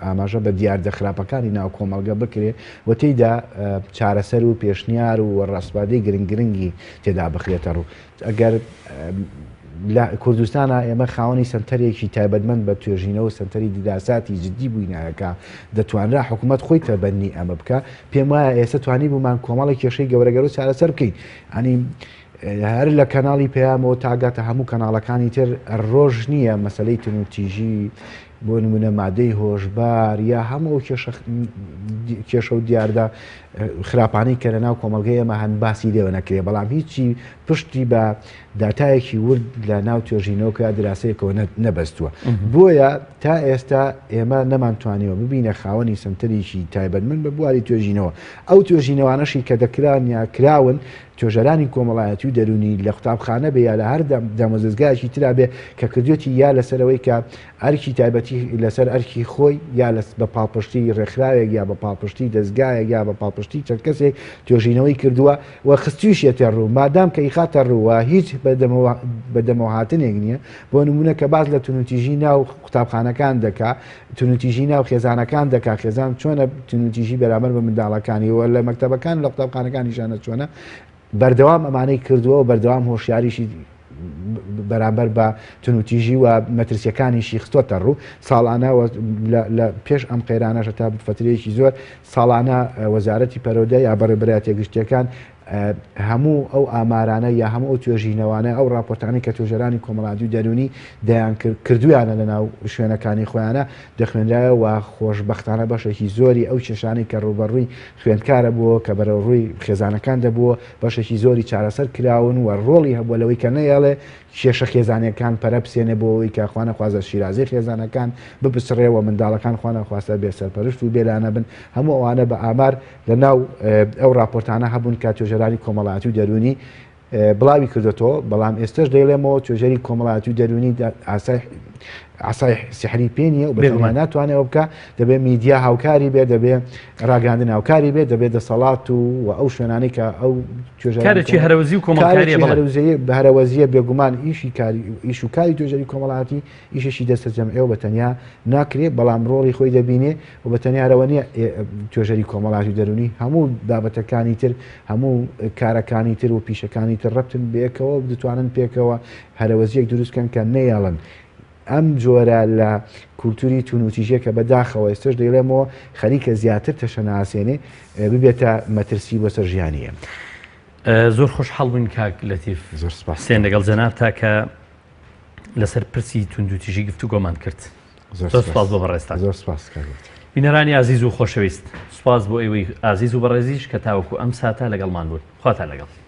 ئاماژە بە دیاردە خراپەکانی ناو کۆمەڵگە بکرێ و تێیدا چارەسەر و پێشنیار و ڕاستبادەی گرنگی تێدا بخرێتە ڕوو ئەگەر لە کوردستانە ئێمە خاوەنی سنتەرێکی تایبەتمەند بە توێژینەوە سنتەری دیداساتی جددی بووینایەکە دەتوانرا حکوومەت خۆی تەبەنی ئەمە بکە پێم وایە ئێستا توانی بوومان کۆمەڵی کێشەی گەورەگەر و چارەسەر بکەین ئەنی هەر لە کەناڵی پێیامەوە تاگاتە هەموو کەناڵەکانی تر ڕۆژ نییە مەسلەی تونوتیژی بۆ نمونە مادەی هۆشبار یا هەموو کێشە و دیاردا خراپانەی کە لە ناو کۆمەلگەی ئێمە هەن باسی لێوە نەکرێ، بەڵام هیچی پشتی بە داتایەکی ورد لە ناو توێژینەوە کە دراسەیەکەوە نەبەستووە. بۆیە تا ئێستا ئێمە نەمانتوانیەوە ببینە خاوەنی سنتەرێکی تایبەتمەند بە بواری توێژینەوە. ئەو توێژینەوانەشی کە دەکران یا کراون توێژەرانی کۆمەڵایەتی و دەرونی لە قوتابخانە بێ یا لە هەر دامەزگایەکی ترا بێ کە کردوێتی یا لەسەرەوەی کە ئەرکی تایبەتی لەسەر ئەرکی خۆی یا بە پاڵپشتی ڕێکخراوێک یا بە پاڵپشتی دەستگایەک یا بە پاڵپشتی چەند کەسێک توێژینەوەی کردووە و خستویشێتە ڕوو مادام کە ئیخاتە ڕووە هیچ بەدەمەوە هاتنێک نییە. بۆ نمونە کە باز لە تونوتیژی ناو قوتابخانەکان دەکا، تونوتیژی ناو خێزانەکان دەکا، خێزان چۆنە تونوتیژی بەرامبەر بە منداڵەکانیەوە لە مەکتەبەکان لە قوتابخانەکانیشانە چۆنە بەردەوام ئەمانەی کردووە و بەردەوام هۆشیاریشی بەرامبەر بە تونوتیژی و مەترسیەکانیشی خستۆتە ڕوو. ساڵانە لە پێش ئەم قەیرانەشە تا فترەیەکی زۆر ساڵانە وەزارەتی پەرۆدە یا بەڕێبەرایەتە گشتیەکان هەموو ئەو ئامارانە یا هەموو ئەو توێژینەوانە ئەو راپۆرتانی کە توێژەرانی کۆمەڵاتی و دەرونی دەیان کردویانە لە ناو شوێنەکانی خۆیانە دەخوێنرایە و خۆشبەختانە بەشێکی زۆری ئەو کێشانەی کە ڕوبەڕووی خوێندکارە بووە کە بەرەو ڕووی خێزانەکان دەبووە بەشێکی زۆری چارەسەر کراون و ڕۆڵی هەبووە لەوەی کە نەیەڵێ کێشە خێزانەکان پەرە بسێنێ بۆەوەی کە خوانە خوازە شیرازی خێزانەکان بپسڕێەوە منداڵەکان خوانە خواستە بێ سەرپەرشت و بێلانە بن. هەموو ئەوانە بە ئامار لە ناو ئەو راپۆرتانە هەبوون کە توێژەرانی کۆمەڵایەتی و دەرونی بڵاوی کردوێتەوە. بەڵام ئێستش دەیڵێمەوە توێژەری کۆمەڵایەتی و دەرونی عسای سحری پێ نییە و بەتەنیا ناتوانێەوە بکە، دەبێت میدیا هاوکاری بێ، دەبێت ڕاگەاندن هاوکاری بێت، دەبێت دەسەڵات و ئەو شوێنانەی کە ئەو توێژەرێکی هەرەوەزی و کۆمەڵکاریە هەرەوەزیە بێگومان ئیش و کاری توێژەری کۆمەڵایەتی ئیشێکی دەستە جەمعیەوە بەتەنیا ناکرێت، بەڵام ڕۆڵی خۆی دەبینێ و بەتەنیا هەرەوە نیە توێژەری کۆمەڵایەتی و دەرونی هەموو بابەتەکانی تر هەموو کارەکانی تر و پیشەکانی تر ڕەبتن بێکەوە دەتوانن پێکەوە هەرەوەزیەک دروستکەن کە نەیەڵن. ئەم جۆرە لە کولتوری تونوتیژە کە بەداخەوە ئێستش دەیڵێمەوە خەریکە زیاتر تەشەناسێنێ ببێتە مەترسی بۆسەر ژیانیە. زۆر خۆشحاڵ بووین کاک لەتیف حسێن لەگەڵ جەناب تا کە لەسەر پرسی توندوتیژی گفتوگۆمان کرد. زۆر سپاس بۆ بەڕێستان. زۆر سپاس. بینەرانی عزیز و خۆشەویست، سپاس بۆ ئێوەی ئازیز و بەڕێزیش کە تاوەکو ئەم ساتە لەگەڵمان بوون. خواتان لەگەڵ.